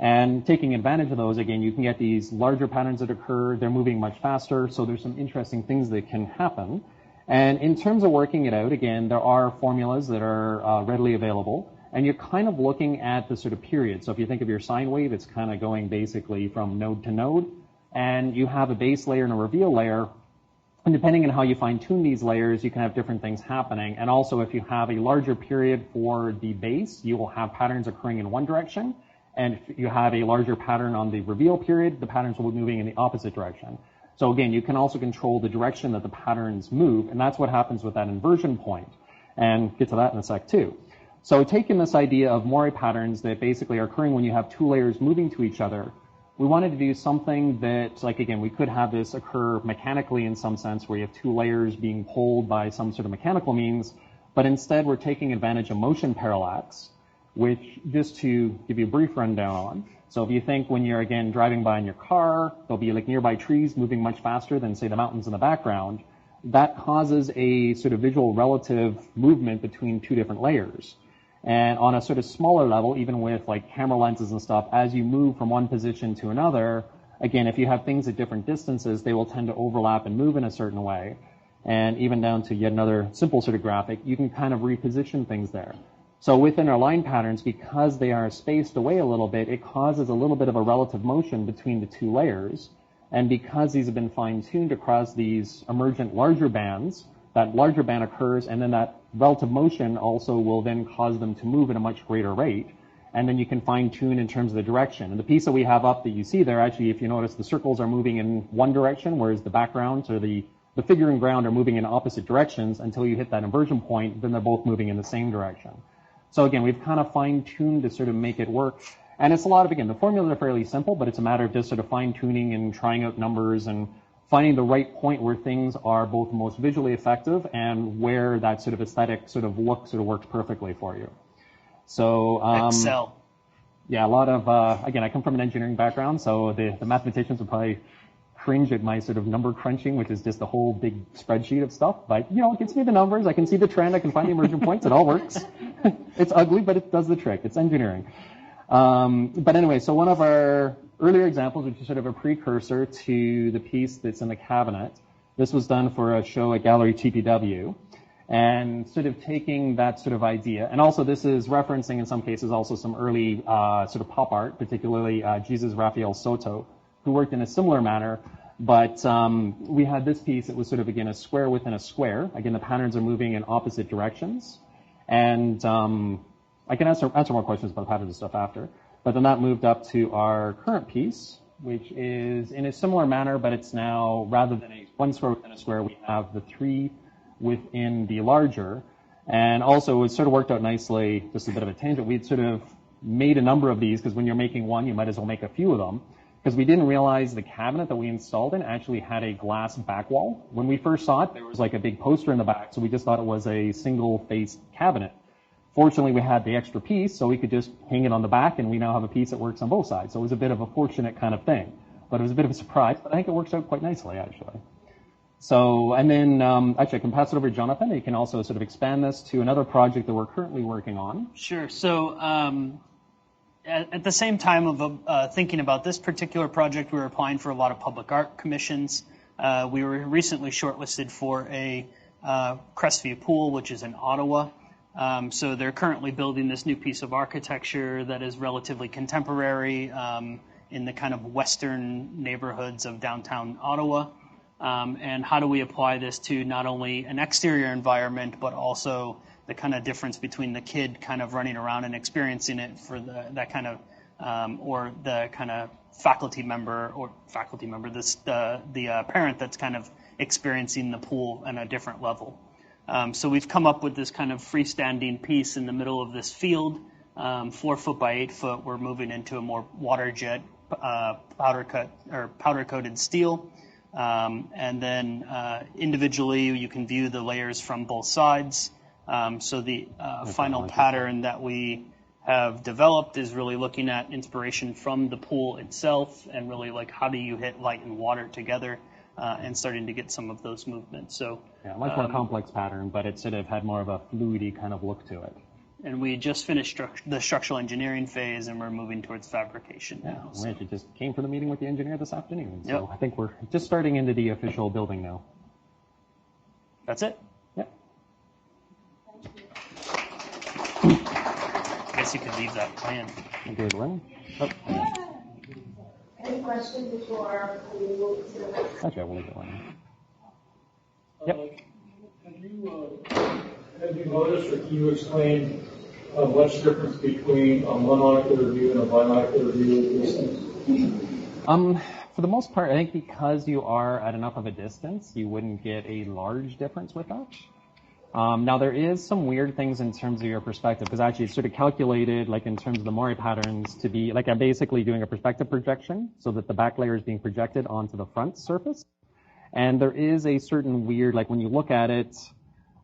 And taking advantage of those, again, you can get these larger patterns that occur. They're moving much faster, so there's some interesting things that can happen. And in terms of working it out, again, there are formulas that are readily available. And you're kind of looking at the sort of period. So if you think of your sine wave, it's kind of going basically from node to node. And you have a base layer and a reveal layer. And depending on how you fine-tune these layers, you can have different things happening. And also, if you have a larger period for the base, you will have patterns occurring in one direction. And if you have a larger pattern on the reveal period, the patterns will be moving in the opposite direction. So again, you can also control the direction that the patterns move, and that's what happens with that inversion point. And get to that in a sec too. So taking this idea of moire patterns that basically are occurring when you have two layers moving to each other, we wanted to do something that, like again, we could have this occur mechanically in some sense where you have two layers being pulled by some sort of mechanical means, but instead we're taking advantage of motion parallax, which, just to give you a brief rundown on. So if you think when you're, again, driving by in your car, there'll be like nearby trees moving much faster than, say, the mountains in the background. That causes a sort of visual relative movement between two different layers. And on a sort of smaller level, even with like camera lenses and stuff, as you move from one position to another, again, if you have things at different distances, they will tend to overlap and move in a certain way. And even down to yet another simple sort of graphic, you can kind of reposition things there. So within our line patterns, because they are spaced away a little bit, it causes a little bit of a relative motion between the two layers. And because these have been fine-tuned across these emergent larger bands, that larger band occurs, and then that relative motion also will then cause them to move at a much greater rate. And then you can fine-tune in terms of the direction. And the piece that we have up that you see there, actually, if you notice, the circles are moving in one direction, whereas the backgrounds or the figure and ground are moving in opposite directions until you hit that inversion point, then they're both moving in the same direction. So again, we've kind of fine-tuned to sort of make it work. And it's a lot of, again, the formulas are fairly simple, but it's a matter of just sort of fine-tuning and trying out numbers and finding the right point where things are both most visually effective and where that sort of aesthetic sort of look sort of works perfectly for you. So Excel. Yeah, a lot of, again, I come from an engineering background, so the mathematicians would probably cringe at my sort of number crunching, which is just a whole big spreadsheet of stuff. But, you know, it gets me the numbers. I can see the trend. I can find the emergent points. It all works. It's ugly, but it does the trick. It's engineering. But anyway, so one of our earlier examples, which is sort of a precursor to the piece that's in the cabinet, this was done for a show at Gallery TPW. and sort of taking that sort of idea. And also this is referencing in some cases also some early sort of pop art, particularly Jesus Raphael Soto, who worked in a similar manner. But we had this piece that was sort of, again, a square within a square. Again, the patterns are moving in opposite directions. And I can answer more questions about patterns and stuff after. But then that moved up to our current piece, which is in a similar manner, but it's now, rather than one square within a square, we have the three within the larger. And also it sort of worked out nicely, just a bit of a tangent. We'd sort of made a number of these, because when you're making one, you might as well make a few of them, because we didn't realize the cabinet that we installed in actually had a glass back wall. When we first saw it, there was like a big poster in the back, so we just thought it was a single-faced cabinet. Fortunately, we had the extra piece, so we could just hang it on the back, and we now have a piece that works on both sides. So it was a bit of a fortunate kind of thing. But it was a bit of a surprise, but I think it works out quite nicely, actually. So, and then, actually, I can pass it over to Jonathon. You can also sort of expand this to another project that we're currently working on. Sure. So, at the same time of thinking about this particular project, we were applying for a lot of public art commissions. We were recently shortlisted for a Crestview pool, which is in Ottawa. So they're currently building this new piece of architecture that is relatively contemporary in the kind of western neighborhoods of downtown Ottawa. And how do we apply this to not only an exterior environment, but also the kind of difference between the kid kind of running around and experiencing it for that kind of, or the kind of faculty member, the parent that's kind of experiencing the pool on a different level. So we've come up with this kind of freestanding piece in the middle of this field, 4 foot by 8 foot. We're moving into a more water jet powder coated steel. And then individually you can view the layers from both sides. So the final pattern that we have developed is really looking at inspiration from the pool itself, and really like how do you hit light and water together, and starting to get some of those movements. So yeah, much more complex pattern, but it sort of had more of a fluidy kind of look to it. And we just finished the structural engineering phase, and we're moving towards fabrication now. We actually just came from the meeting with the engineer this afternoon, so Yep. I think we're just starting into the official building now. That's it. Yep. I guess you could leave that plan. Okay, Lynn. Oh, Any questions before we move to the next? actually, I will leave it Lynn. Yep. Have you noticed, or can you explain what's the difference between a monocular view and a binocular view of these things? For the most part, I think because you are at enough of a distance, you wouldn't get a large difference with that. Now, there is some weird things in terms of your perspective, because actually it's sort of calculated, like in terms of the Mori patterns, to be, like I'm basically doing a perspective projection, so that the back layer is being projected onto the front surface. And there is a certain weird, like when you look at it,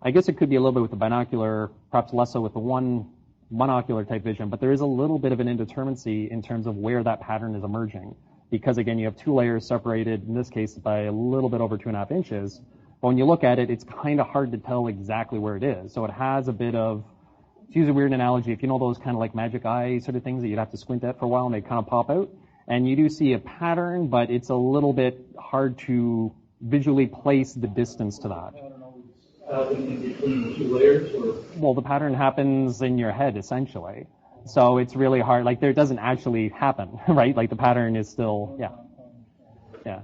I guess it could be a little bit with the binocular, perhaps less so with the one monocular type vision, but there is a little bit of an indeterminacy in terms of where that pattern is emerging. Because again, you have 2 layers separated, in this case, by a little bit over 2.5 inches. But when you look at it, it's kind of hard to tell exactly where it is. So it has a bit of, to use a weird analogy, if you know those kind of like magic eye sort of things that you'd have to squint at for a while and they kind of pop out, and you do see a pattern, but it's a little bit hard to visually place the distance to that. In between the 2 layers, or? Well, the pattern happens in your head, essentially. So it's really hard, like there doesn't actually happen, right? Like the pattern is still, yeah. Yeah.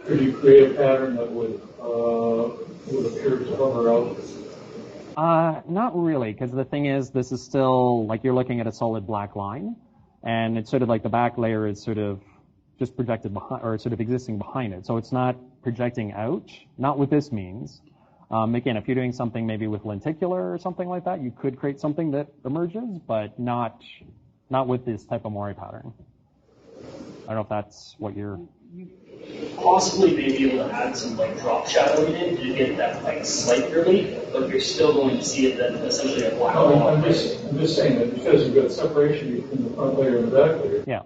Could you create a pattern that would appear to hover out? Not really, because the thing is, this is still, like you're looking at a solid black line, and it's sort of like the back layer is sort of just projected behind, or sort of existing behind it. So it's not projecting out, not with this means. Again, if you're doing something maybe with lenticular or something like that, you could create something that emerges, but not with this type of Mori pattern. I don't know if that's what you're... Possibly may be able to add some like drop shadowing in to get that like slight relief, but you're still going to see it then essentially a black No, I'm just saying that because you've got separation between the front layer and the back layer, yeah,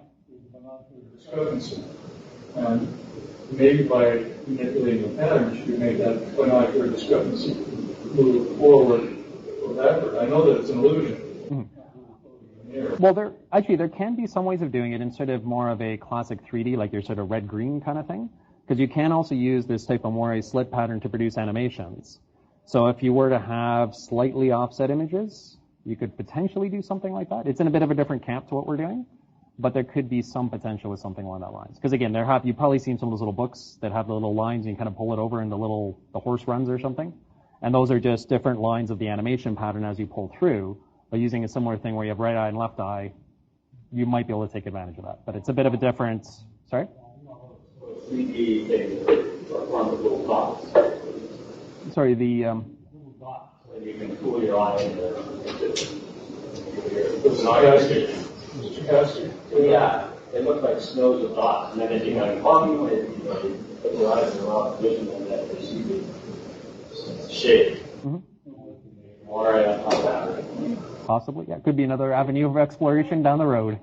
discrepancy. And maybe by manipulating the patterns, you make that binocular discrepancy move forward or backward. I know that it's an illusion. Well, there can be some ways of doing it in sort of more of a classic 3D, like your sort of red-green kind of thing. Because you can also use this type of moire slit pattern to produce animations. So if you were to have slightly offset images, you could potentially do something like that. It's in a bit of a different camp to what we're doing, but there could be some potential with something along that lines. Because again, you've probably seen some of those little books that have the little lines and you kind of pull it over and the horse runs or something. And those are just different lines of the animation pattern as you pull through. But using a similar thing where you have right eye and left eye, you might be able to take advantage of that. But it's a bit of a different, sorry? 3D thing on the little dots. Sorry, the... And you can cool your eye into yeah, they look like snows of dots. And then if you got a volume, you put your eyes in the wrong position and then you see the shape. Or on top of that. Possibly, yeah. Could be another avenue of exploration down the road.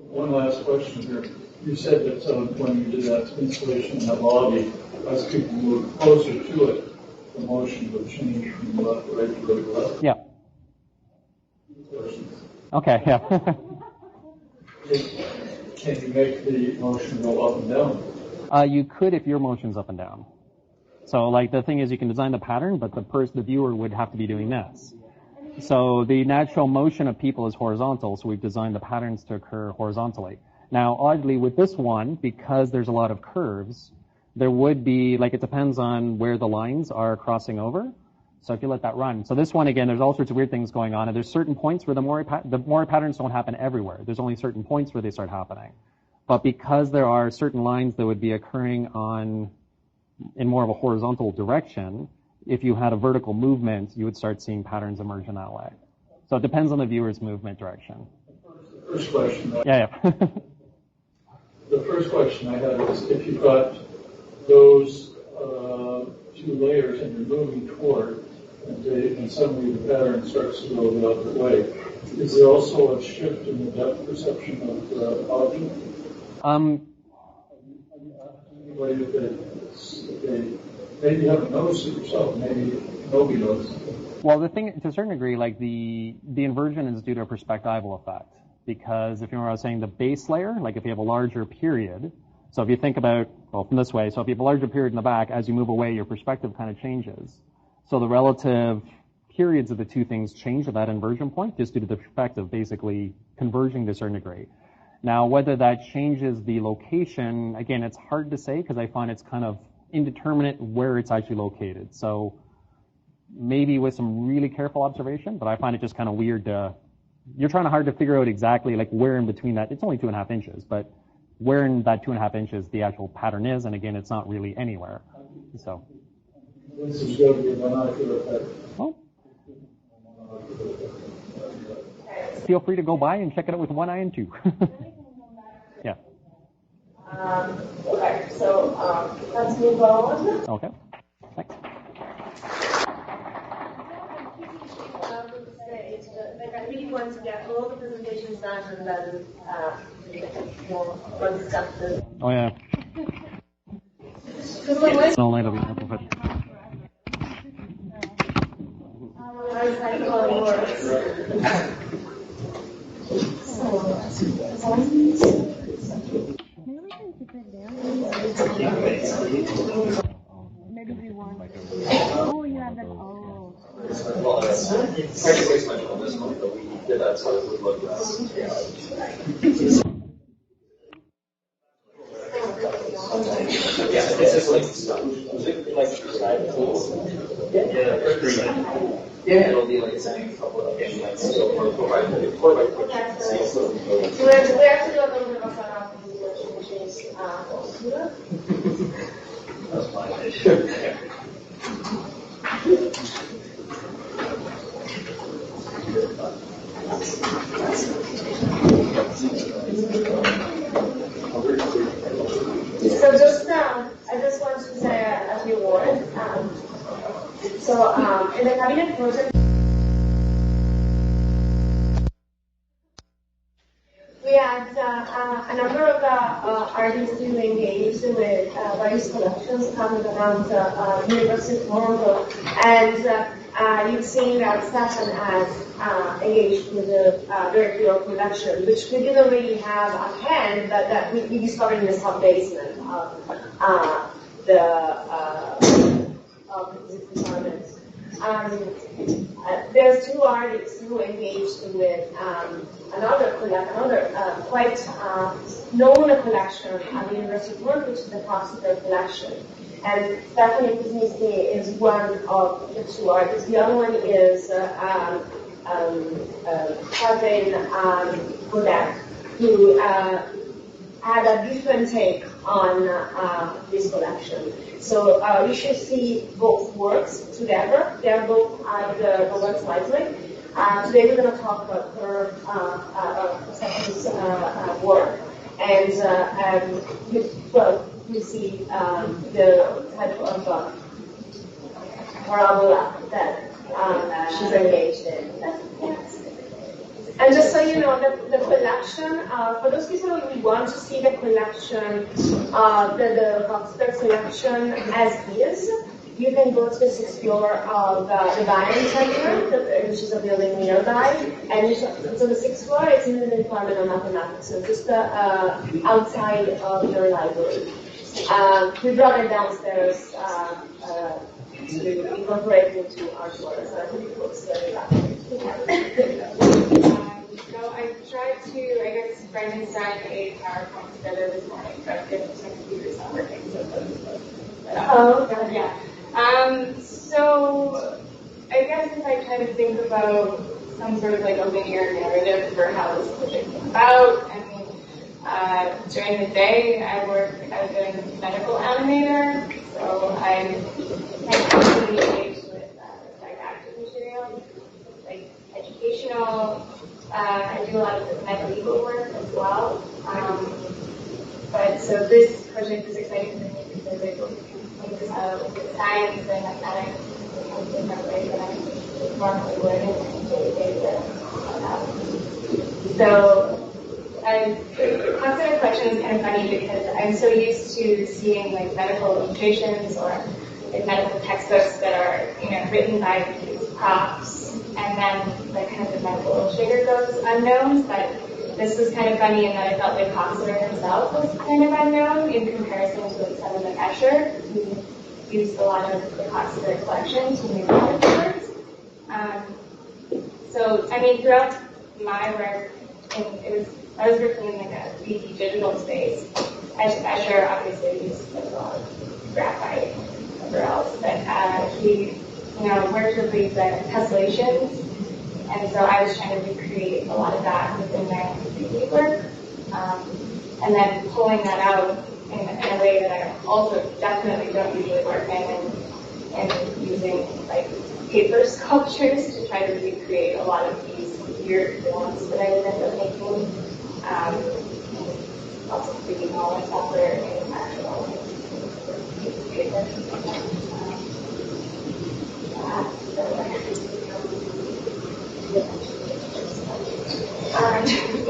One last question here. You said that when you did that installation in that lobby, as people move closer to it, the motion would change from left to right to right to left. Yeah. Okay, yeah. Can you make the motion go up and down? You could if your motion's up and down. So like the thing is you can design the pattern, but the viewer would have to be doing this. So the natural motion of people is horizontal, so we've designed the patterns to occur horizontally. Now, oddly, with this one, because there's a lot of curves, there would be, like, it depends on where the lines are crossing over. So if you let that run. So this one, again, there's all sorts of weird things going on, and there's certain points where the moire patterns don't happen everywhere. There's only certain points where they start happening. But because there are certain lines that would be occurring in more of a horizontal direction, if you had a vertical movement, you would start seeing patterns emerge in that way. So it depends on the viewer's movement direction. The first question. Yeah. The first question I had is if you've got those two layers and you're moving toward, and suddenly the pattern starts to go the other way, is there also a shift in the depth perception of the object? Anybody if they maybe haven't noticed it yourself, maybe nobody noticed it. Well, the thing, to a certain degree, like the inversion is due to a perspectival effect. Because if you remember I was saying the base layer, like if you have a larger period, so if you think about, well, from this way, so if you have a larger period in the back, as you move away, your perspective kind of changes. So the relative periods of the two things change at that inversion point, just due to the perspective basically converging to a certain degree. Now, whether that changes the location, again, it's hard to say because I find it's kind of indeterminate where it's actually located. So maybe with some really careful observation, but I find it just kind of weird to, you're trying hard to figure out exactly like where in between that, it's only 2.5 inches, but where in that 2.5 inches the actual pattern is, and again, it's not really anywhere. So. This is going to be Well, feel free to go by and check it out with one eye and two. Yeah. Okay, so let's move on. Okay. Thanks. Like I really want to get all the presentations done and then more discussion. Oh yeah. No light of the but. Maybe we want. Oh, you have that. Oh. Well, it's practically exponential on this one, but we did that so it would look less. Yeah, it's just like stuff. Yeah, it'll be like a couple of like so we're So we have to do a little bit of a that's fine. So just I just want to say a few words. In the cabinet project, we have had a number of artists who engaged with various collections coming around University of Toronto, and you've seen that Stefan has engaged with the directorial collection, which we didn't really have at hand, but that we discovered in the sub-basement of this department. There's two artists who engaged with another quite known collection at the University of Toronto, which is the Coxeter collection. And Stefanie Kuzmiski is one of the two artists. The other one is cousin Beaudette, who had a different take on this collection. So you should see both works together. They are both at the Roberts Library. Today we're going to talk about her Stefanie's work, and you see the type of parabola that she's engaged in. And just so you know, the collection, for those people who want to see the collection, the Coxeter collection as is, you can go to the 6th floor of the Buying Center, which is a building nearby. And it's on the 6th floor, it's in the Department of Mathematics, so just outside of your library. We brought it downstairs to incorporate it into our tour, so I think it looks very lovely. So I tried to, I guess, Frankenstein a PowerPoint together this morning, but my computer's not working, so yeah. So I guess if I try to think about some sort of like a linear narrative for how this project came about, I mean, during the day I work as a medical animator, so I constantly engage with didactic material, like educational. I do a lot of med-legal work as well. But so this project is exciting for me because it links science and mathematics in different ways that I normally would in day-to-day work. So the Coxeter collection is kind of funny because I'm so used to seeing like medical illustrations or like medical textbooks that are written by these profs. And then the kind of the medical illustrator goes unknown, but this was kind of funny in that I felt like Coxeter himself was kind of unknown in comparison to like someone like Escher, who used a lot of the Coxeter collection to make works. So I mean, throughout my work, I was working in like a 3D digital space. Escher obviously used like a lot of graphite and whatever else, but he worked with these tessellations, and so I was trying to recreate a lot of that within my 3D work, and then pulling that out in a way that I also definitely don't usually work in, and using like paper sculptures to try to recreate a lot of these weird forms that I would end up making. Also 3D modeling software and actual paper.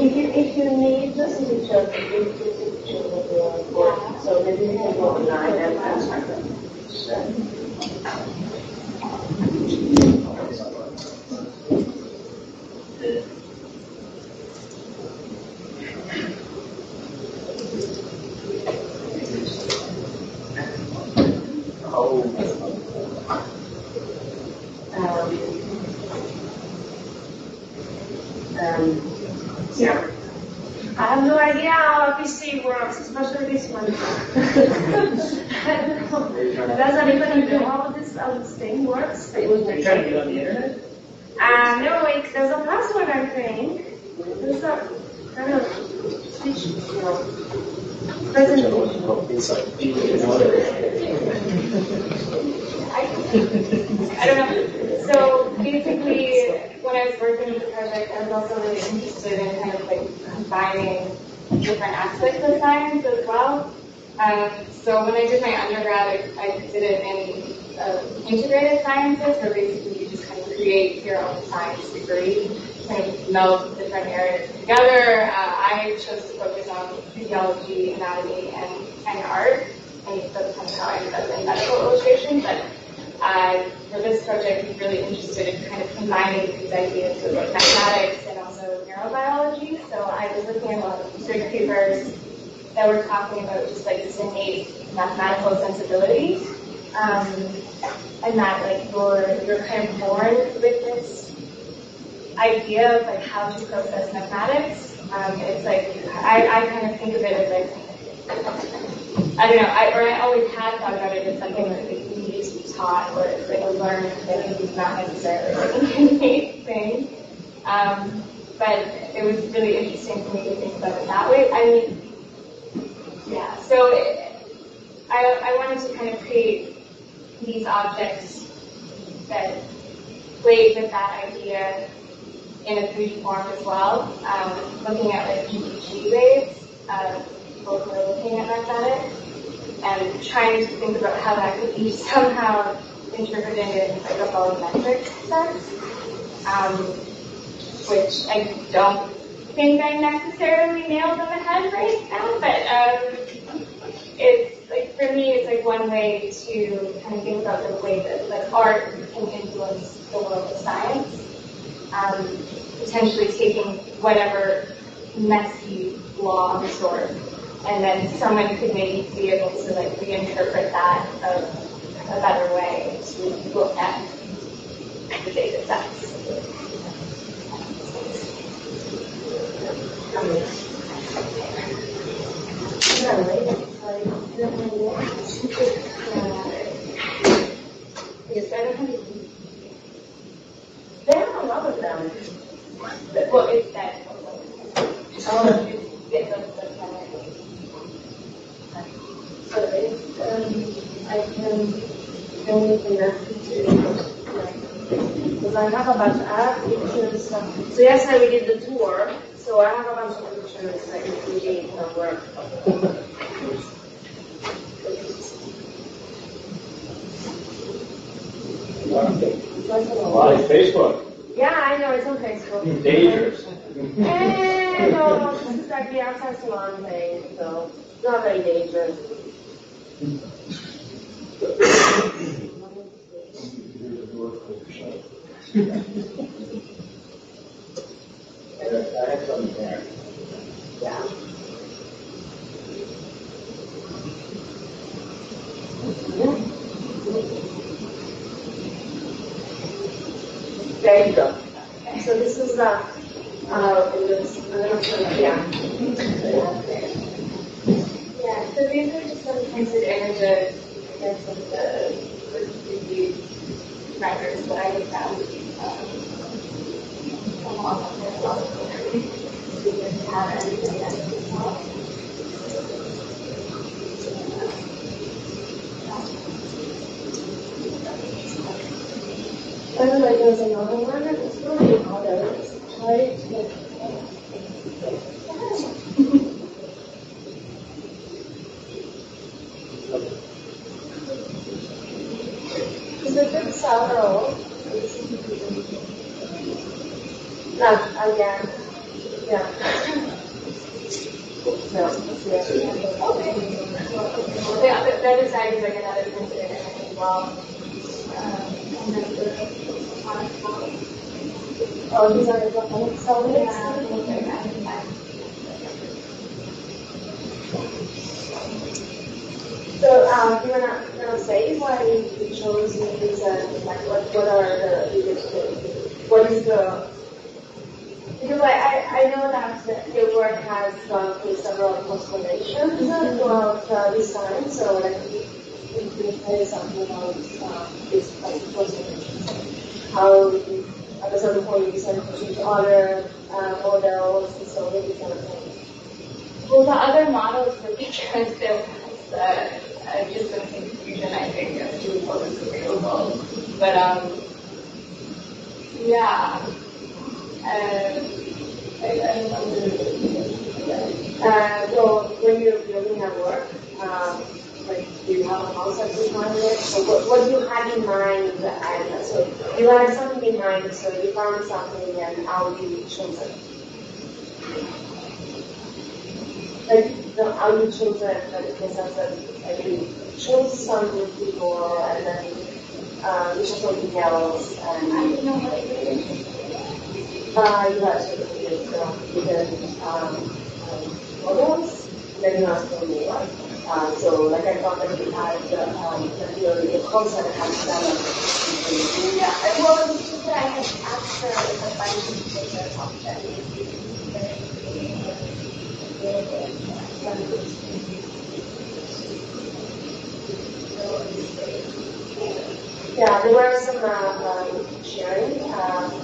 If you need those pictures, so maybe you can go online and check them. Yeah. I have no idea how a PC works, especially this one. I don't know. Does anybody know how this thing works? Are you trying to get on the internet? No, wait, there's a password, I think. There's a kind of switch, I don't know. So basically, when I was working with the project, I was also really interested in kind of like combining different aspects of science as well. So when I did my undergrad, I did it in integrated sciences, where basically you just kind of create your own science degree kind of meld different areas together. I chose to focus on physiology, anatomy, and art, and that's kind of how I ended up in medical illustration. But for this project, I'm really interested in kind of combining these ideas with like mathematics and also neurobiology. So I was looking at a lot of research papers that were talking about just like this innate mathematical sensibility, and that like you're kind of born with this idea of like how to process mathematics. It's like I kind of think of it as like, I don't know, I always had thought about it as something that like, you need to be taught or it's like a learned thing, it's not necessarily like an innate thing. But it was really interesting for me to think about it that way. I mean, yeah, so I wanted to kind of create these objects that played with that idea in a 3D form as well, looking at like EEG waves, people who are looking at mathematics, and trying to think about how that could be somehow interpreted in like a volumetric sense, which I don't think I necessarily nailed on the head right now, but it's like for me, it's like one way to kind of think about the way that like art can influence the world of science. Potentially taking whatever messy law of sort, and then someone could maybe be able to like reinterpret that a better way to look at the data sets. They have a lot of them. Well, it's that. Oh, It's the so I can only connect because I have a bunch. I have pictures. So yesterday we did the tour. So I have a bunch of pictures that you can get from work. Live Facebook. Yeah, I know, it's on Facebook. Dangerous. No, this is like the outside salon thing, so it's not very dangerous. I have something there. Yeah. There you go. So this is the, yeah. Yeah, so these are just some printed images against some of the 3D renders that I found. By the way, there's another one that is really harder. It's hard to Is it good sorrow? No, again. Yeah. No. Okay. The other side is like another printed image as well. And then Oh, these are the platonic solids? So, you wanna say why you chose these and like what are the biggest things? What is the, because I know that your work has gone through several constellations throughout this time, so like we can say something about this like constellations. How at a certain point you decided to choose other models, and so maybe kind of thing. well, the other models were because there was just some confusion, I think, as to what was available. But yeah. Well, when you're building your work, Like, do you have a concept behind it? So what do you have in mind? And so you had something in mind, so you found something, and how do you choose it? Like, how you choose it, like, in the sense that like, you choose some group people, and then you choose something else, and I don't know what it is. You have to use models, then you ask for more. So, like I thought that we had the concept has developed. Yeah, well, it's just that I had asked her if I find the object. Yeah, there were some sharing,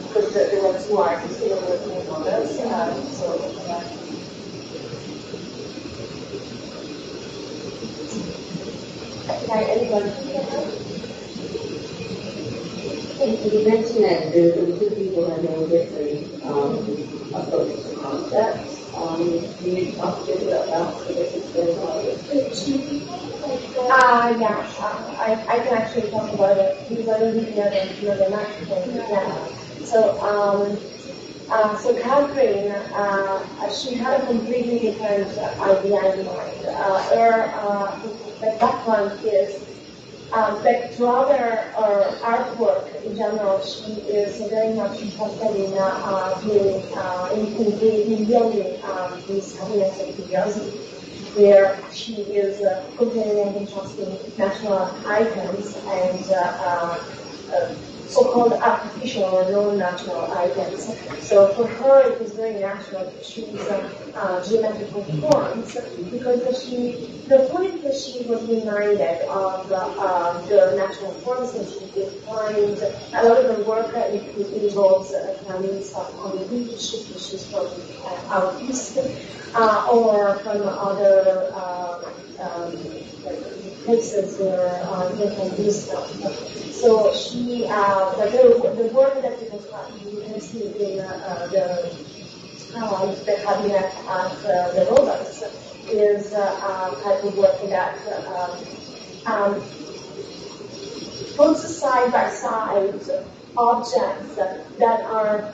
because there were two artists who were working with others, Anybody? You mentioned that the two people have no different approaches to concepts. Can you talk a bit about the difference in Yeah, I can actually talk about it because I don't really know the microphone. Yeah. So Catherine, she had a completely different idea in mind. The background is like throughout her artwork in general, she is very much interested in building these cabinets of curiosity, where she is cultivating interesting natural items and so-called artificial or non-natural items. So for her, it was very natural to choose geometrical forms because the point that she was reminded of the natural forms that she could find. A lot of her work involves findings on the beach, issues from out east, or from other places where they can do stuff. So she, the work that you can see in the cabinet at the robots is type of work that puts side by side objects that are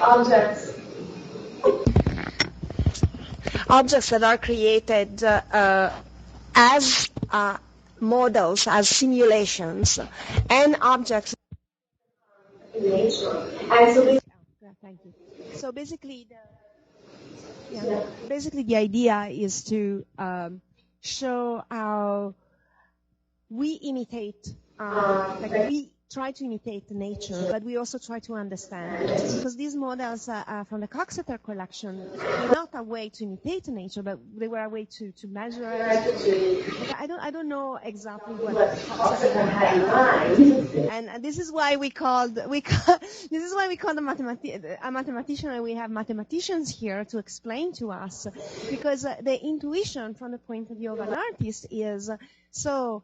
objects that are created as models, as simulations, and objects in nature. And so thank you. So basically, the idea is to show how we imitate, we try to imitate nature, but we also try to understand it. Because these models from the Coxeter collection were not a way to imitate nature, but they were a way to measure it. I don't know exactly what Coxeter had in mind, and this is why we called a mathematician, and we have mathematicians here to explain to us, because the intuition from the point of view of an artist is so.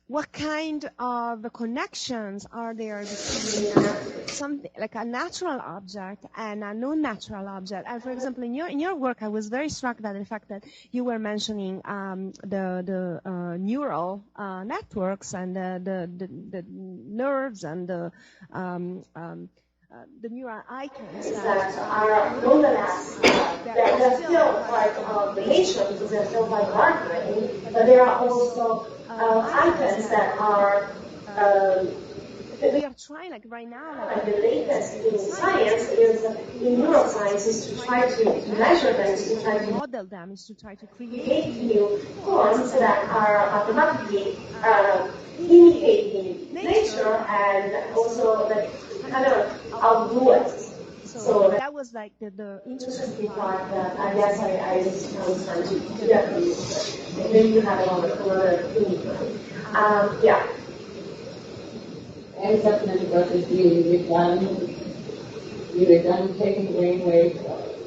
What kind of connections are there between something like a natural object and a non-natural object? And for example, in your work, I was very struck by the fact that you were mentioning the neural networks and the nerves and the neural icons that are nonetheless they're still part of the nature because they're still part of our brain, but there are also icons that are we are trying, like right now, like the latest in science is in neuroscience is to try to measure them, is to try to model them, is to try to create new forms that are automatically imitating nature and also like kind of outdo it. So that was like the interesting part that I guess I was trying to do that. Maybe you have another thing. Yeah. And supplemental questions to you. You had done taking brainwave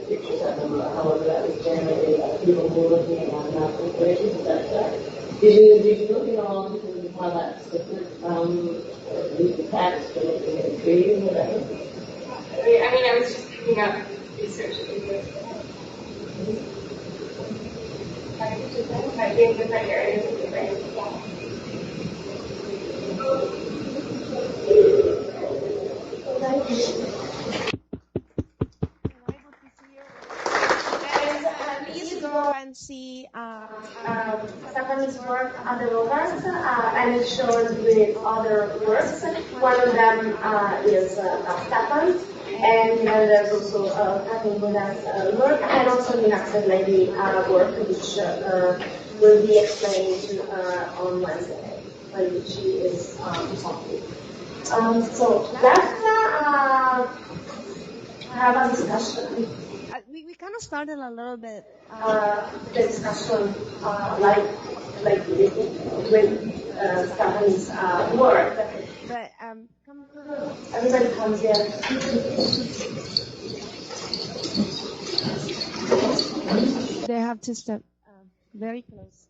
pictures of them, however that was generated by people who were looking at mathematical equations, is that correct? Did you look at all into how that's different from the facts for looking at trees or whatever? I mean, I was just picking up research. I might be in different areas of the brain. Please go and see Stefanie's work on the robots, and it shows with other works. One of them is Stefan, and there's also Beaudette's work, and also Linux lady work, which will be explained on Wednesday, when she is talking. So let's have a discussion. We kind of started a little bit the discussion like with Stefanie's work, but everybody comes in. They have to step very close.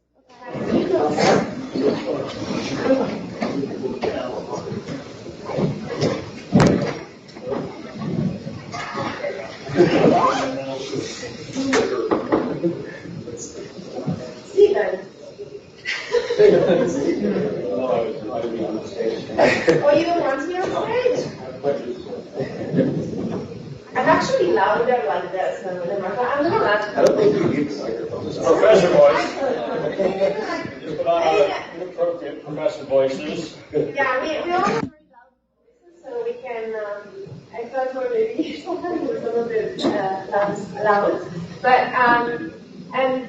Stephen. Oh, you don't want me on stage? I'm actually louder like this than the microphone. I'm not allowed. I don't think you need the microphone. It's professor voice. Just put on inappropriate professor voices. Yeah, we all have very loud voices, so we can. I thought we're maybe sometimes we're a little bit loud, but and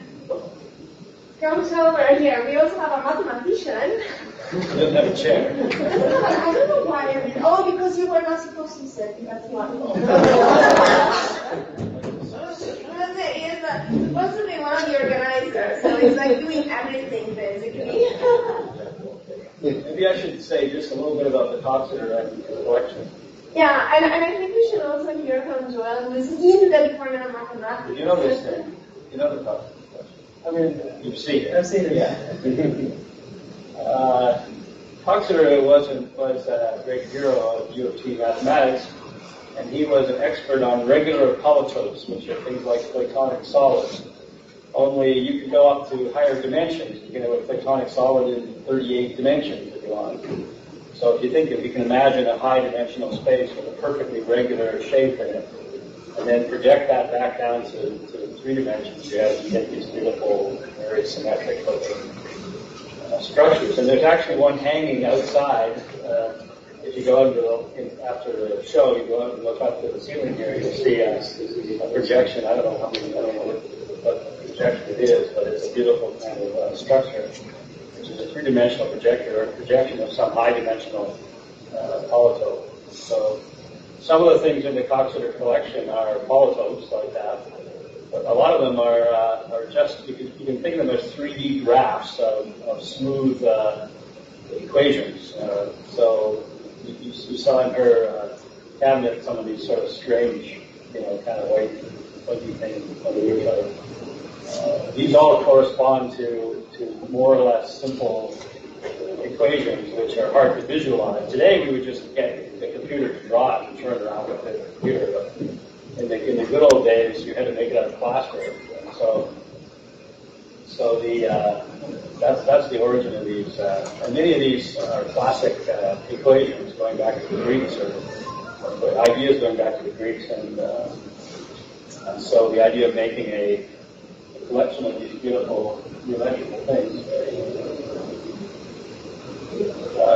come over here. We also have a mathematician. He doesn't have a chair. I don't know why. Because you were not supposed to sit. That's why. He's supposed to be one of the organizers, so he's like doing everything basically. Maybe I should say just a little bit about the Coxeter collection. Yeah, and I think we should also hear from Joel, who's in the Department of Mathematics. You know this thing. You know the Coxeter collection. I mean, you've seen it. I've seen it. Yeah. Coxeter was a great hero of U of T mathematics, and he was an expert on regular polytopes, which are things like Platonic solids. Only you can go up to higher dimensions. You can have a Platonic solid in 38 dimensions if you want. So if you can imagine a high-dimensional space with a perfectly regular shape in it, and then project that back down to 3 dimensions, you get these beautiful, very symmetric looking structures. And there's actually one hanging outside. If you go after the show, you go out and look up to the ceiling here, you'll see a projection. I don't know what projection it is, but it's a beautiful kind of structure, which is a 3-dimensional projector, or a projection of some high-dimensional polytope. So some of the things in the Coxeter collection are polytopes like that, but a lot of them are just, you can think of them as 3D graphs of smooth equations. So you saw in her cabinet some of these sort of strange, kind of whitey things under each other. These all correspond to more or less simple equations, which are hard to visualize. Today, we would just get the computer to draw it and turn it around with the computer. But in the good old days, you had to make it out of plaster. So that's the origin of these. And many of these are classic equations going back to the Greeks, or ideas going back to the Greeks. And so the idea of making a collection of these beautiful geometrical things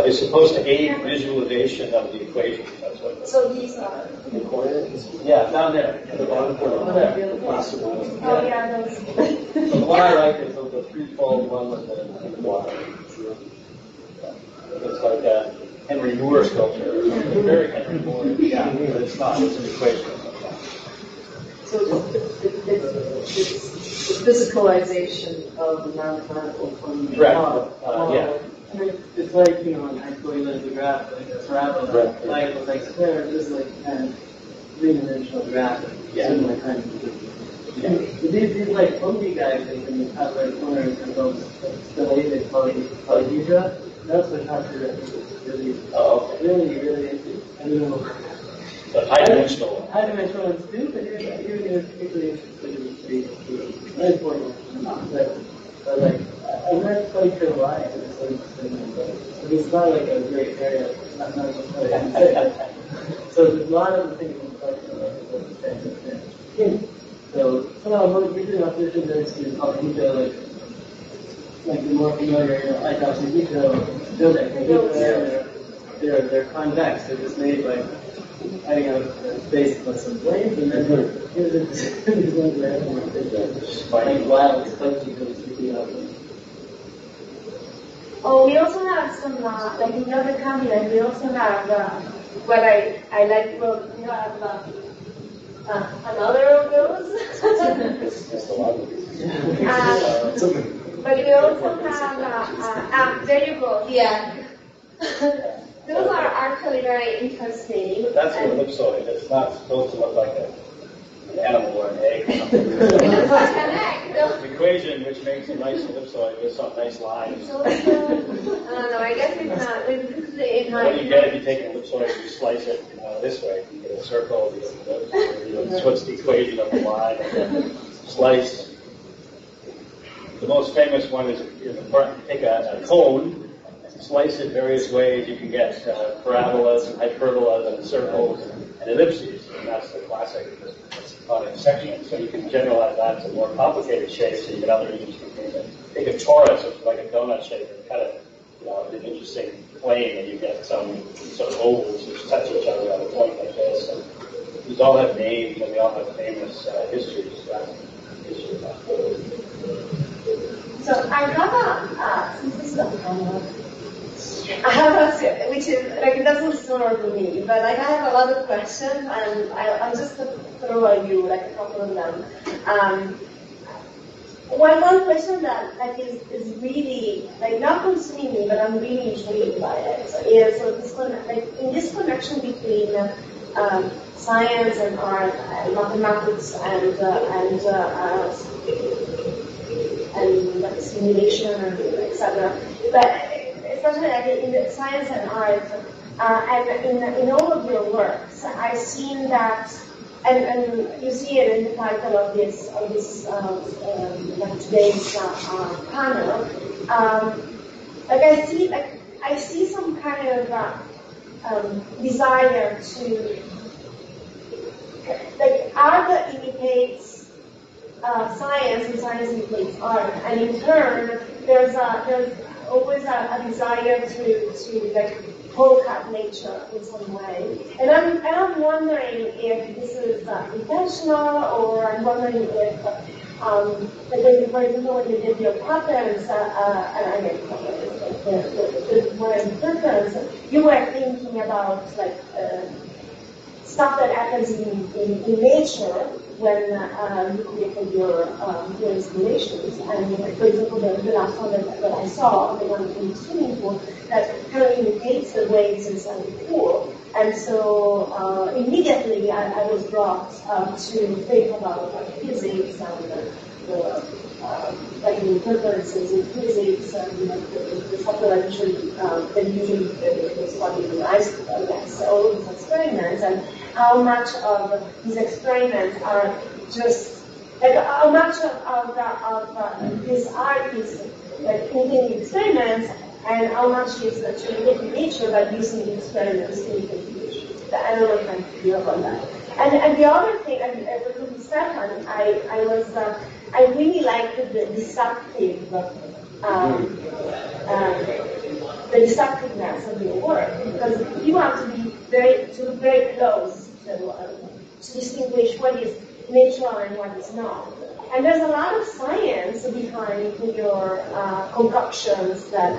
is supposed to aid visualization of the equations. That's what. So these are the coordinates. Yeah, down there. The bottom corner. Over there. Oh yeah, those. So the one I like is the 3-fold one with the water. It's like a Henry Moore sculpture. Very Henry Moore. Yeah, but it's not. It's an equation. So it's the physicalization of the mathematical fundamental. Correct. Yeah. I mean, it's like, in high school you learn the graph, like it's rapid, like with like square, it's just like kind of 3-dimensional graph. Similar kind of. Yeah. These like funky guys in the top right corner are those stellated polyhedra. That's what Coxeter is really into. I don't know. The high-dimensional. High-dimensional and stupid. You're particularly interested in very important. But But like, I'm not quite sure why. It's so interesting. But it's not like a great area. I'm not just what I can say. So there's a lot of the things in the question about what the thing. So somehow usually opposition there's to talk detail like the more familiar autopsy detail Beaudette. They're convex. They're just made by adding out space plus some planes, and then these ones are like wild spongy things. Oh, we also have some, like in other cabinet, we also have what I like, well, we have another of those. But we also have, there you go, yeah. Those are actually very interesting. But that's an ellipsoid. It's not supposed to look like an animal or an egg. It's like an egg. The equation, which makes a nice ellipsoid with some nice lines. No, I guess it's not. It's not. What you get if you take an ellipsoid and you slice it this way, you get a circle, you get an ellipse, you switch the equation of the line and slice. The most famous one is take a cone, slice it various ways. You can get parabolas and hyperbolas and circles and ellipses, and that's the classic conic section. So you can generalize that to more complicated shapes, so you get other interesting things. Take a torus, which is like a donut shape, and cut it in an interesting plane, and you get some sort of ovals which touch each other at a point like this. And these all have names, and they all have famous histories. So that's the history of that. So I have a, which is like it doesn't serve me, but like I have a lot of questions, and I'll just throw at you like a couple of them. One question that is really like not consuming me, but I'm really intrigued by it is in this connection between science and art, and mathematics and like simulation and etc. But especially like in the science and art, and in all of your works, I've seen that, and you see it in the title of this like today's panel. I see some kind of desire to like art that imitates science, and science imitates art, and in turn there's always a desire to like poke at nature in some way. And I'm wondering if this is intentional, or I'm wondering if like for example when you did your patterns the patterns, you were thinking about like stuff that happens in nature when you created your installations. And for example, the last one that I saw, the one in the swimming pool, that kind of imitates the waves inside the pool. And so immediately I was brought to think about like physics and like the interferences in physics and the stuff that usually studied in high school. Yes, all these experiments, and how much of these experiments are just like how much of this art is like making experiments, and how much is actually taking nature by using the experiments to imitate nature. I don't know if I'm clear about that. And the other thing, and with Stefan, I really liked the destructiveness of your work, because you have to be very close to distinguish what is natural and what is not. And there's a lot of science behind your concoctions that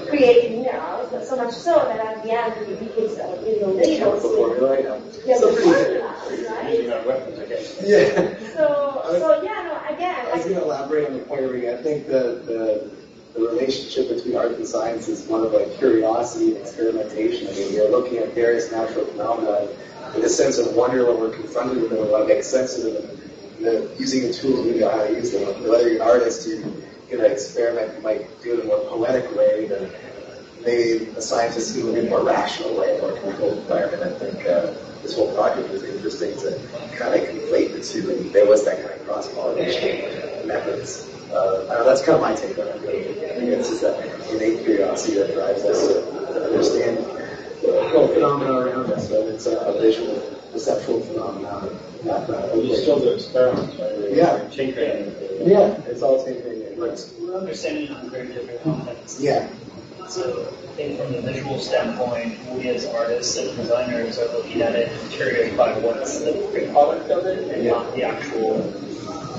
create minerals, so much so that at the end it becomes labels. I was going to elaborate on the point where I think the relationship between art and science is one of like curiosity and experimentation. I mean, you're looking at various natural phenomena with a sense of wonder when we're confronted with them. We want to make sense of them. Using the tools we know how to use them. Whether you're an artist, you're going to experiment, you might do it in a more poetic way than maybe a scientist do it in a more rational way, more controlled environment. I think this whole project was interesting to kind of conflate the two, and there was that kind of cross-pollination of methods. that's kind of my take on it. I think it's just that innate curiosity that drives us to understand the phenomena around us. So it's a visual, perceptual phenomenon. You still do experiments, right? Yeah. Tinkering. Yeah, it's all tinkering. We're understanding it in very different contexts. Yeah. So I think from the visual standpoint, we as artists and designers are looking at it and curious by what's the product of it and not the actual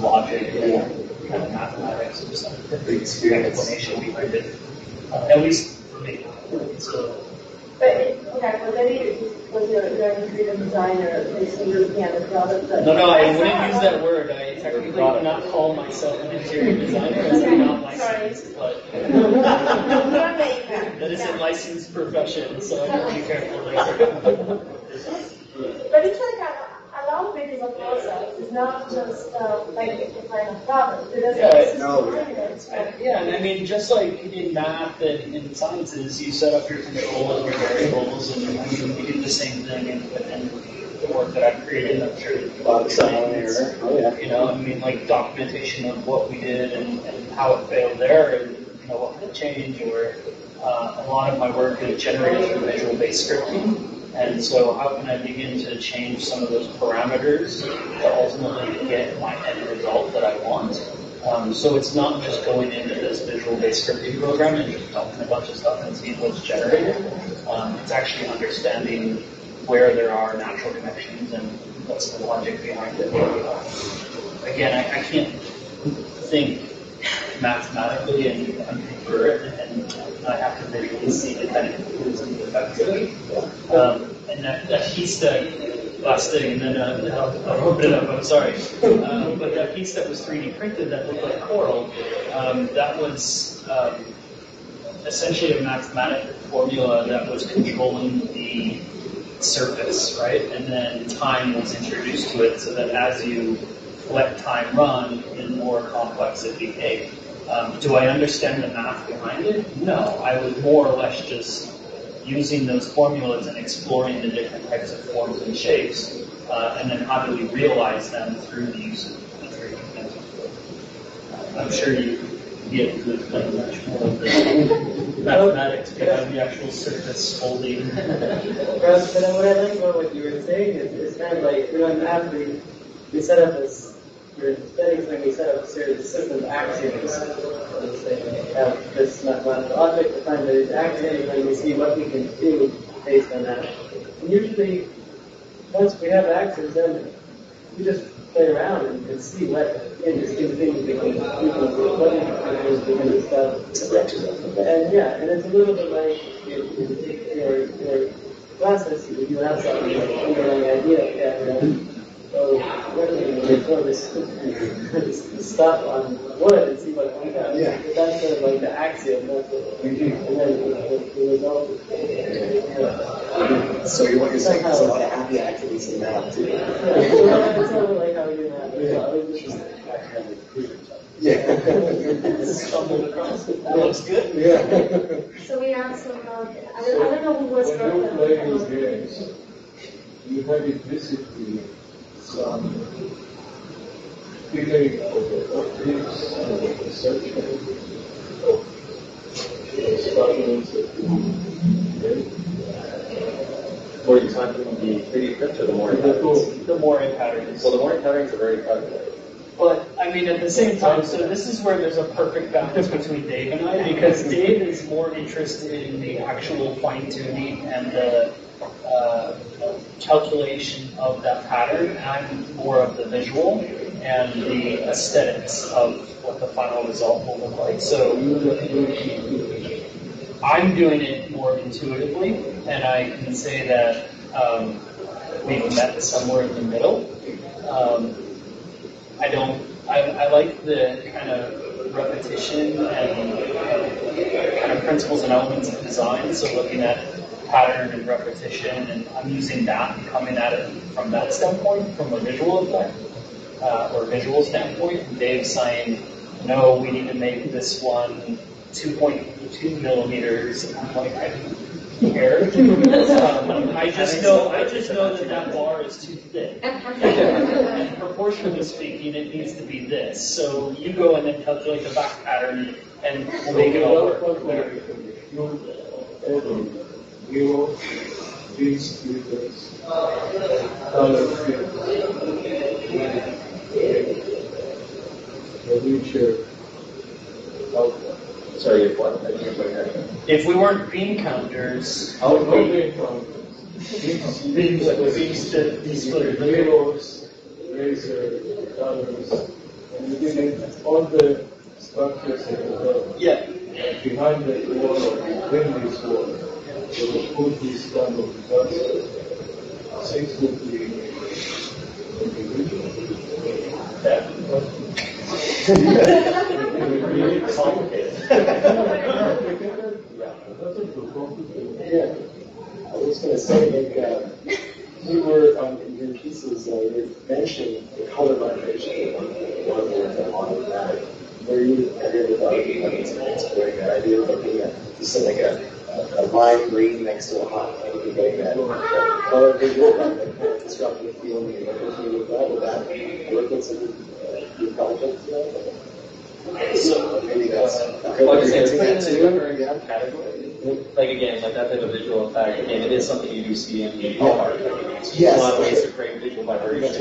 logic and kind of mathematics or some explanation behind it. At least for me. So. But then when you're a creative designer, basically you're looking at the product. No, I wouldn't use that word. I technically would not call myself an interior designer. It's not licensed, but that is a licensed profession, so I have to be careful there. But it's like a lot of it is a process. It's not just like define a product. Yeah, and I mean, just like in math and in sciences, you set up your controls, your variables, and I mean, we do the same thing in the work that I've created. I'm sure a lot of science. You know, I mean, like documentation of what we did and how it failed there, and you know what could change. Or a lot of my work is generated through visual-based scripting. And so how can I begin to change some of those parameters to ultimately get my end result that I want? So it's not just going into this visual-based scripting program and just dumping a bunch of stuff and seeing what's generated. It's actually understanding where there are natural connections and what's the logic behind it. Again, I can't think mathematically and infer it, and I have to visually see the kind of influence and the effects of it. And that piece that, last thing, and then I'll open it up, I'm sorry. But that piece that was 3D printed that looked like coral, that was essentially a mathematical formula that was controlling the surface, right? And then time was introduced to it so that as you let time run, the more complex it became. Do I understand the math behind it? No. I was more or less just using those formulas and exploring the different types of forms and shapes, and then how do we realize them through the use of the 3D printer. I'm sure you get to explain much more of the mathematics behind the actual surface holding. But what I like about what you were saying is kind of like, you know, in math, we set up this. We're studying something, we set up a series of system axioms. So say we have this mathematical object defined by these axioms, and we see what we can do based on that. And usually, once we have axioms, then we just play around and see what interesting things we can do, what we can do stuff. And yeah, and it's a little bit like your process, you have something like underlying idea, and so we throw this stuff on wood and see what comes out. Yeah. But that's sort of like the axiom. That's what we do. And then the result is So what you're saying is a lot of happy activities in math too. Yeah, it's sort of like how we do math. Yeah. Stumbled across it. That looks good. Yeah. So we have some, I don't know who was when you play these games, you have implicitly some feeling of the objects and the perception of the struggles that you make. Or you're talking the 3D printer, the more patterns. The more in patterns. Well, the more patterns are very calculated. But, I mean, at the same time, so this is where there's a perfect balance between Dave and I, because Dave is more interested in the actual fine-tuning and the calculation of that pattern. I'm more of the visual and the aesthetics of what the final result will look like. So I'm doing it more intuitively, and I can say that we've met somewhere in the middle. I like the kind of repetition and kind of principles and elements of design. So looking at pattern and repetition, and I'm using that and coming at it from that standpoint, from a visual effect or visual standpoint. And Dave's saying, no, we need to make this one 2.2 millimeters. I'm like, I don't care. I just know that bar is too thick. And proportionally speaking, it needs to be this. So you go and then calculate the back pattern and make it all work. Sorry, what? If we weren't bean counters, beans to be split. Razor, colors, and you get all the structures that are yeah. behind the wall, within this wall. So we put this kind of dust, 6 would be individual. Really complicated. Yeah. I was going to say, like, you were in your pieces, you mentioned the color vibration, one of the automatic. Where you have you ever thought of exploring that idea of looking at just like a lime green next to a hot and getting that color visual that disrupting the feeling and everything with that? Would that work with some of your projects? So maybe that's like again, like that type of visual effect. Again, it is something you do see in the art. Yes. There's a lot of ways to create visual vibration.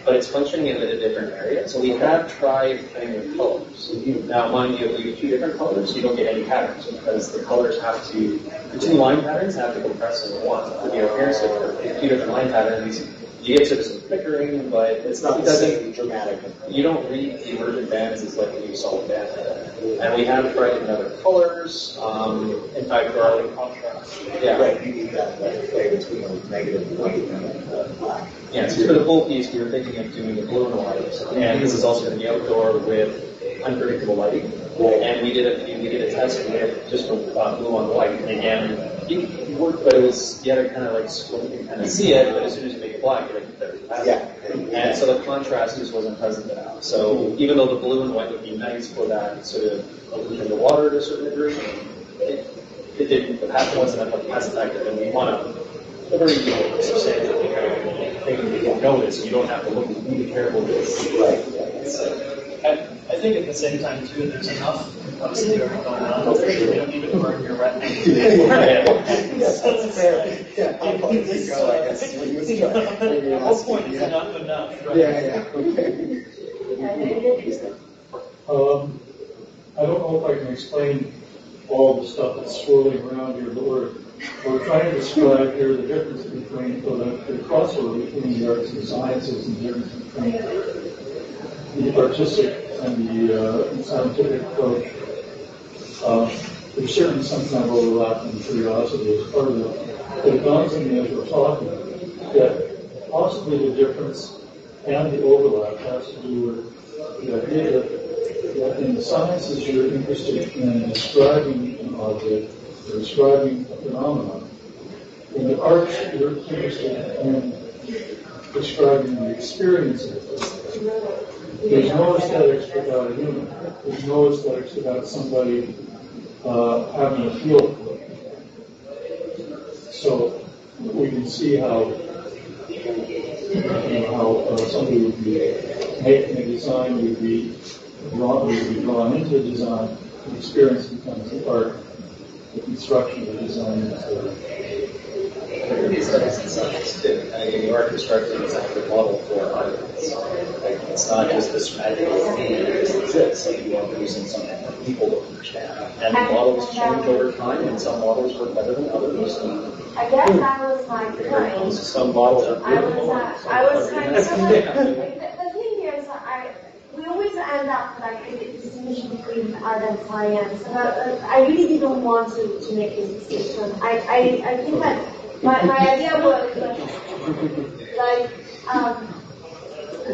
But it's functioning in a different area. So we have tried playing with colors. Now, mind you, if you get 2 different colors, you don't get any patterns because the colors have to, the 2 line patterns have to compress into one. For the appearance of 2 different line patterns, you get sort of some flickering, but it's not, it doesn't dramatic. You don't read the emergent bands as like when you solid band. And we have tried in other colors. In fact, there are contrast. Yeah, right. You need that play between negative and white and black. Yeah, so for the full piece, we were thinking of doing the blue and white, and this is also going to be outdoor with unpredictable lighting. And we did a test with just blue on white, and again, it worked, but it was you had to kind of like squint and kind of see it, but as soon as you make it black, you're like and so the contrast just wasn't present enough. So even though the blue and white would be nice for that sort of illusion of the water to a certain degree, it didn't. The pattern wasn't as effective, and we want to. A very substantial kind of thing that you don't notice. You don't have to look really careful with this. Right. I think at the same time too, there's enough complexity already going on. You don't need to burn your retina. Yes, that's fair. Yeah, The whole point is enough. Right? Yeah. I don't know if I can explain all the stuff that's swirling around here, but we're trying to describe here the difference between, or the crossover between the arts and sciences and the difference between the artistic and the scientific approach. There's certainly some kind of overlap in curiosity as part of it. But it dawns on me as we're talking that possibly the difference and the overlap has to do with the idea that in the sciences you're interested in describing an object, or describing a phenomenon. In the arts, you're interested in describing the experience of it. There's no aesthetics without a human. There's no aesthetics without somebody having a feel for it. So we can see how somebody would be making a design, would be drawn into a design. The experience becomes the art. The construction of the design is the aesthetics and science too. And again, you are constructing a model for audience. Like, it's not just this magical thing that just exists. Like you are producing something that people don't understand. And models change over time, and some models work better than others. I guess that was my point. Some models are beautiful. I was trying to the thing is, we always end up like distinguishing between art and science. And I really didn't want to make this distinction. I think that my idea was like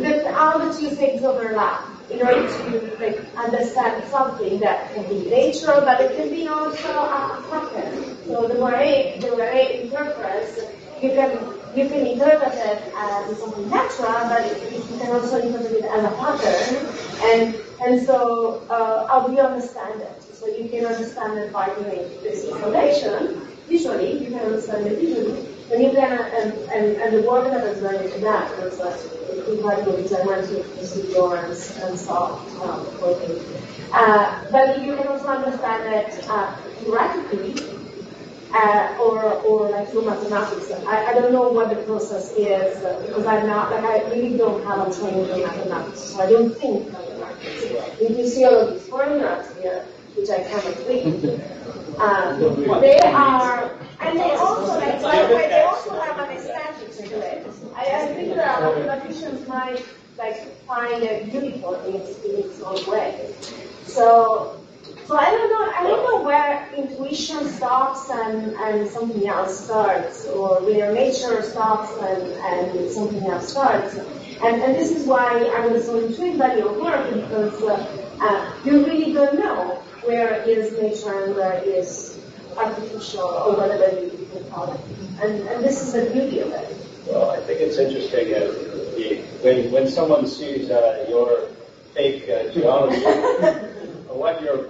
that how the 2 things overlap in order to understand something that can be natural, but it can be also a pattern. So the more I interprets, you can interpret it as something natural, but you can also interpret it as a pattern, and so how do you understand it? So you can understand it by doing this installation. Visually, you can patterns and the vision, and you can, and the work that was done into that was incredible, because I went to studio and saw working. But you can also understand that theoretically, or like through mathematics. I don't know what the process is, because I'm not, like, I really don't have a training in mathematics, so I don't think mathematics. If you see all of these formulas here, which I cannot read, they are, and they also, like, they also have an aesthetics to it. I think that mathematicians might, like, find it beautiful in its own way. So I don't know where intuition stops and something else starts, or where nature stops and something else starts. And this is why I was so intrigued by your work, because you really don't know where is nature and where is artificial, or whatever you can call it. And this is the beauty of it. Well, I think it's interesting when someone sees your fake geology, what you're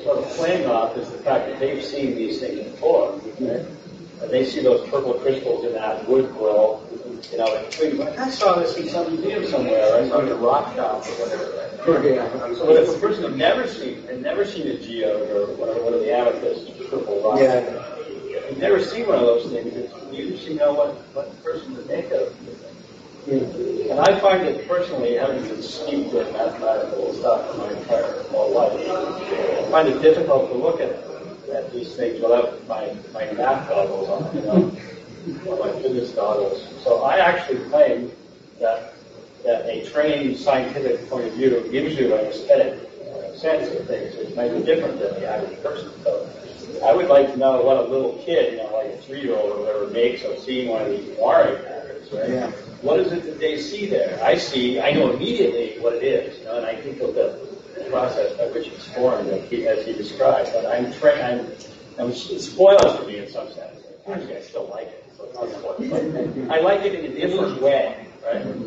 sort of playing off is the fact that they've seen these things before. Right? And they see those purple crystals in that wood quill, you know, and I saw this in some museum somewhere, or I saw it in a rock shop or whatever. Right? So if a person had never seen a geode or one of the amethyst purple rocks, you've never seen one of those things, you usually know what the person would make of it. And I find it personally, having been steeped in mathematical stuff my entire whole life, I find it difficult to look at these things without my math goggles on, you know, or my physics goggles. So I actually claim that a trained scientific point of view gives you an aesthetic sense of things which might be different than the average person. So I would like to know what a little kid, you know, like a 3-year-old or whatever, makes of seeing one of these Moiré patterns, right? Yeah. What is it that they see there? I know immediately what it is, you know, and I think of the process by which it's formed, as he described. But it spoils for me in some sense. Actually, I still like it, so it's not spoiled. I like it in a different way, right? And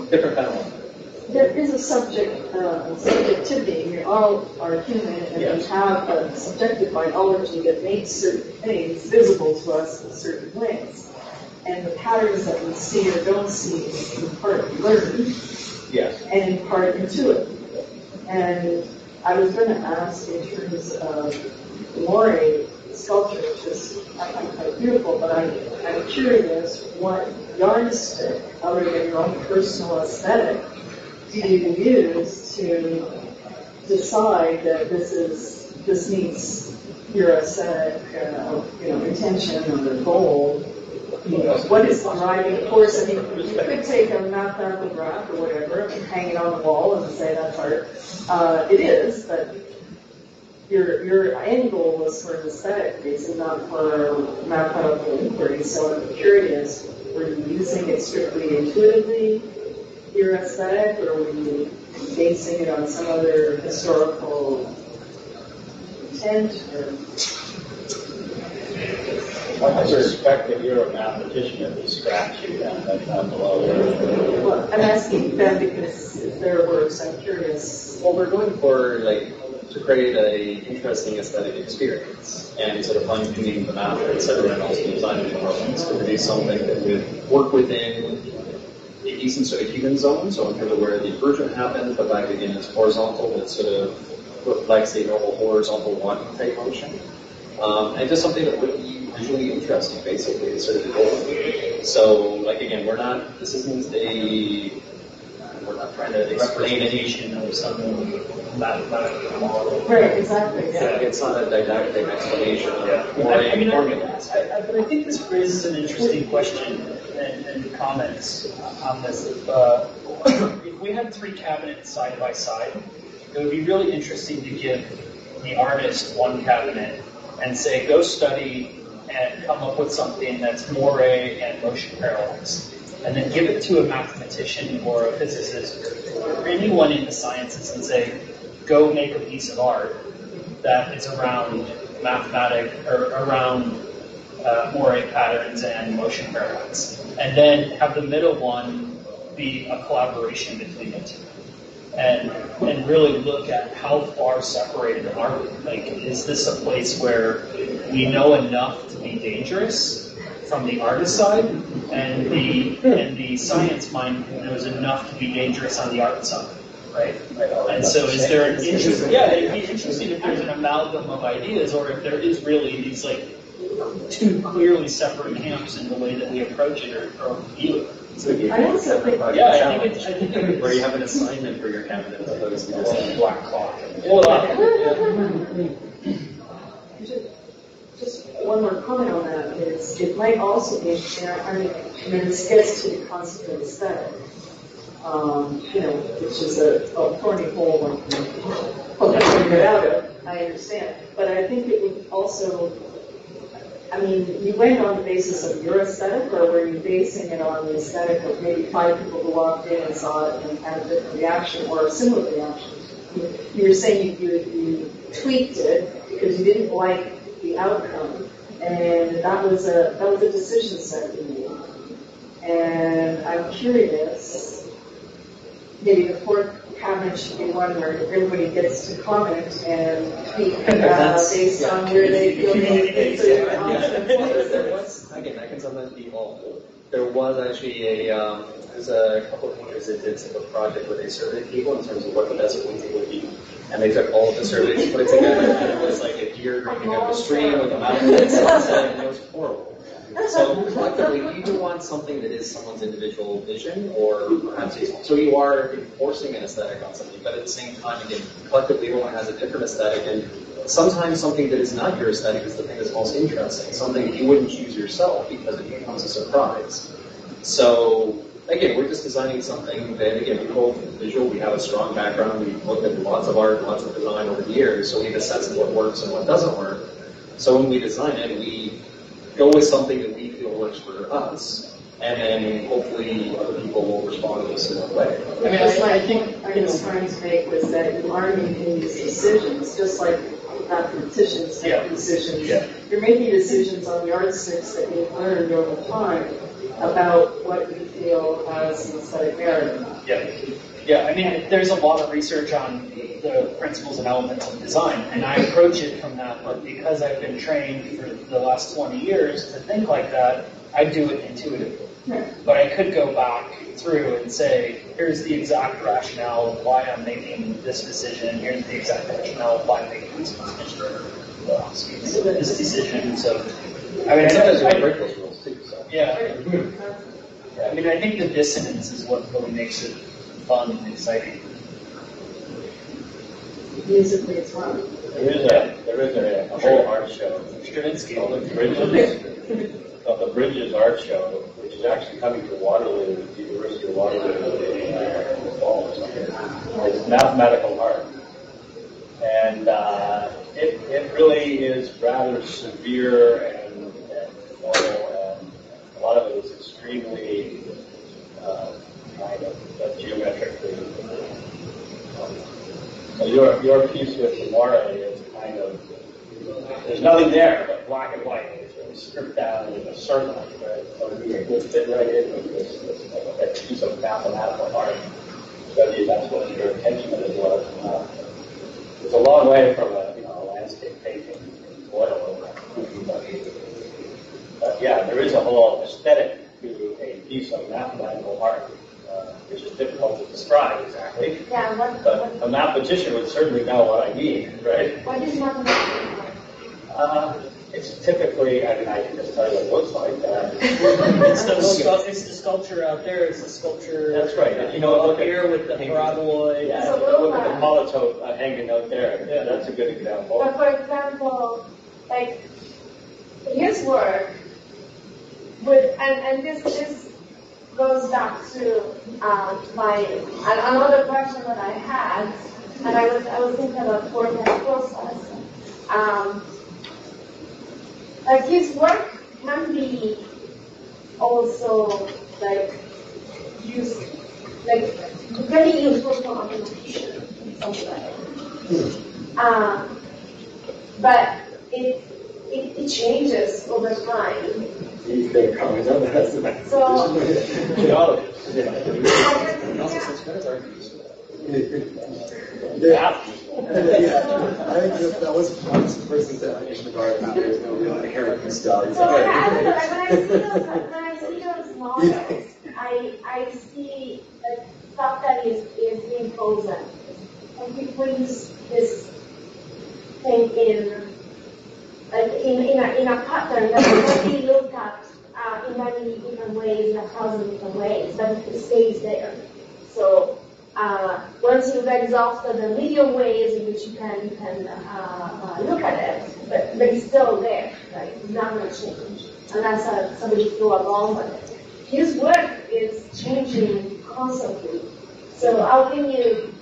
different kind of one. There is a subjectivity. We all are human, and we have a subjective biology that makes certain things visible to us in certain ways. And the patterns that we see or don't see is in part learned, and in part intuitive. And I was going to ask, in terms of Moiré sculpture, which is I find quite beautiful, but I'm curious what yardstick, other than your own personal aesthetic, do you use to decide that this meets your aesthetic, intention or goal? You know, what is the driving force? I mean, you could take a mathematical graph or whatever and hang it on the wall and say that's art. It is, but your end goal was for an aesthetic piece and not for mathematical inquiry. So I'm curious, were you using it strictly intuitively, your aesthetic, or were you basing it on some other historical intent? I suspect that you're a mathematician if you scratch you down. That's not below. Well, I'm asking them because their works, I'm curious. Well, we're going for to create an interesting aesthetic experience, and sort of fine-tuning the math, etc., and also designing the components to produce something that would work within a decent sort of human zone, so in terms of where the inversion happens, but back again it's horizontal, it sort of reflects the normal horizontal one type motion. And just something that would be visually interesting, basically, is sort of the goal. So, again, we're not trying to explain anything of some mathematical model. Right, exactly. Yeah. It's not a didactic explanation of formulas. But I think this raises an interesting question and comments on this. If we had 3 cabinets side by side, it would be really interesting to give the artist one cabinet and say, go study and come up with something that's Moiré and motion parallax. And then give it to a mathematician or a physicist or anyone in the sciences and say, go make a piece of art that is around mathematic or around Moiré patterns and motion parallax. And then have the middle one be a collaboration between the two. and really look at how far separated are we? Like, is this a place where we know enough to be dangerous from the artist side, and the science mind knows enough to be dangerous on the art side, right? And so, is there an interest? Yeah, it'd be interesting if there's an amalgam of ideas, or if there is really these like two clearly separate camps in the way that we approach it or view it. I also think, I think where you have an assignment for your cabinet as opposed to just a black clock. Just one more comment on that is it might also be interesting. I mean, this gets to the concept of aesthetic, which is a thorny hole one can get out of. I understand, but I think it would also. I mean, you went on the basis of your aesthetic, or were you basing it on the aesthetic of maybe 5 people who walked in and saw it and had a different reaction or a similar reaction? You were saying you tweaked it because you didn't like the outcome, and that was a decision set you made. And I'm curious, maybe the fourth cabinet should be one where everybody gets to comment and tweak based on where they feel Again, that can sometimes be awful. There was actually there's a couple of painters that did a project where they surveyed people in terms of what the best painting would be. And they took all of the surveys, put it together, and it was like a deer drinking out of a stream with a mountain and sunset, and it was horrible. So collectively, you either want something that is someone's individual vision, or perhaps so you are enforcing an aesthetic on something, but at the same time, again, collectively everyone has a different aesthetic, and sometimes something that is not your aesthetic is the thing that's most interesting, something that you wouldn't choose yourself because it becomes a surprise. So again, we're just designing something that, again, we both visual, we have a strong background, we've looked at lots of art, lots of design over the years, so we have a sense of what works and what doesn't work. So when we design it, we go with something that we feel works for us, and then hopefully other people will respond in a similar way. I mean, that's what I think I was trying to make was that you are making these decisions, just like mathematicians make decisions. Yeah. You're making decisions on the yardsticks that you've learned over time about what you feel as an aesthetic narrative. Yeah, I mean, there's a lot of research on the principles and elements of design, and I approach it from that, but because I've been trained for the last 20 years to think like that, I do it intuitively. But I could go back through and say, here's the exact rationale of why I'm making this decision, here's the exact rationale of why I'm making this decision. So, I mean, I break those rules too. So. Yeah. I mean, I think the dissonance is what really makes it fun and exciting. Musically, it's fun. There is a whole art show. Stravinsky. Called the Bridges Art Show, which is actually coming to Waterloo, the University of Waterloo in the fall or something. It's mathematical art. And it really is rather severe and formal, and a lot of it is extremely kind of geometrically. So your piece with Amore is kind of, there's nothing there but black and white. It's stripped down in a circle, right? So it would fit right in with this piece of mathematical art. So that's what your attention is was. It's a long way from a landscape painting in oil. But yeah, there is a whole aesthetic to a piece of mathematical art, which is difficult to describe exactly. Yeah, but a mathematician would certainly know what I mean, right? What is mathematical art? It's typically, I mean, I can just tell you what it looks like. It's the sculpture out there. It's the sculpture. That's right. Up here with the paraboloid. Yeah, look at the Molotov hanging out there. Yeah, that's a good example. But for example, like his work would, and this goes back to another question that I had, and I was thinking about work and process. Like his work can be also like used, like can be useful for mathematician, something like that. But it changes over time. You can comment on that. So geologists. Yeah. I think that was once the person's definition of art. There's no real inherent misspelling. So when I see those models, I see that stuff that is being frozen. And we freeze this thing in a pattern that can be looked at in many different ways, in 1,000 different ways, but it stays there. So once you've exhausted the million ways in which you can look at it, but it's still there, right? It's not going to change unless somebody threw a bomb on it. His work is changing constantly. So how can you,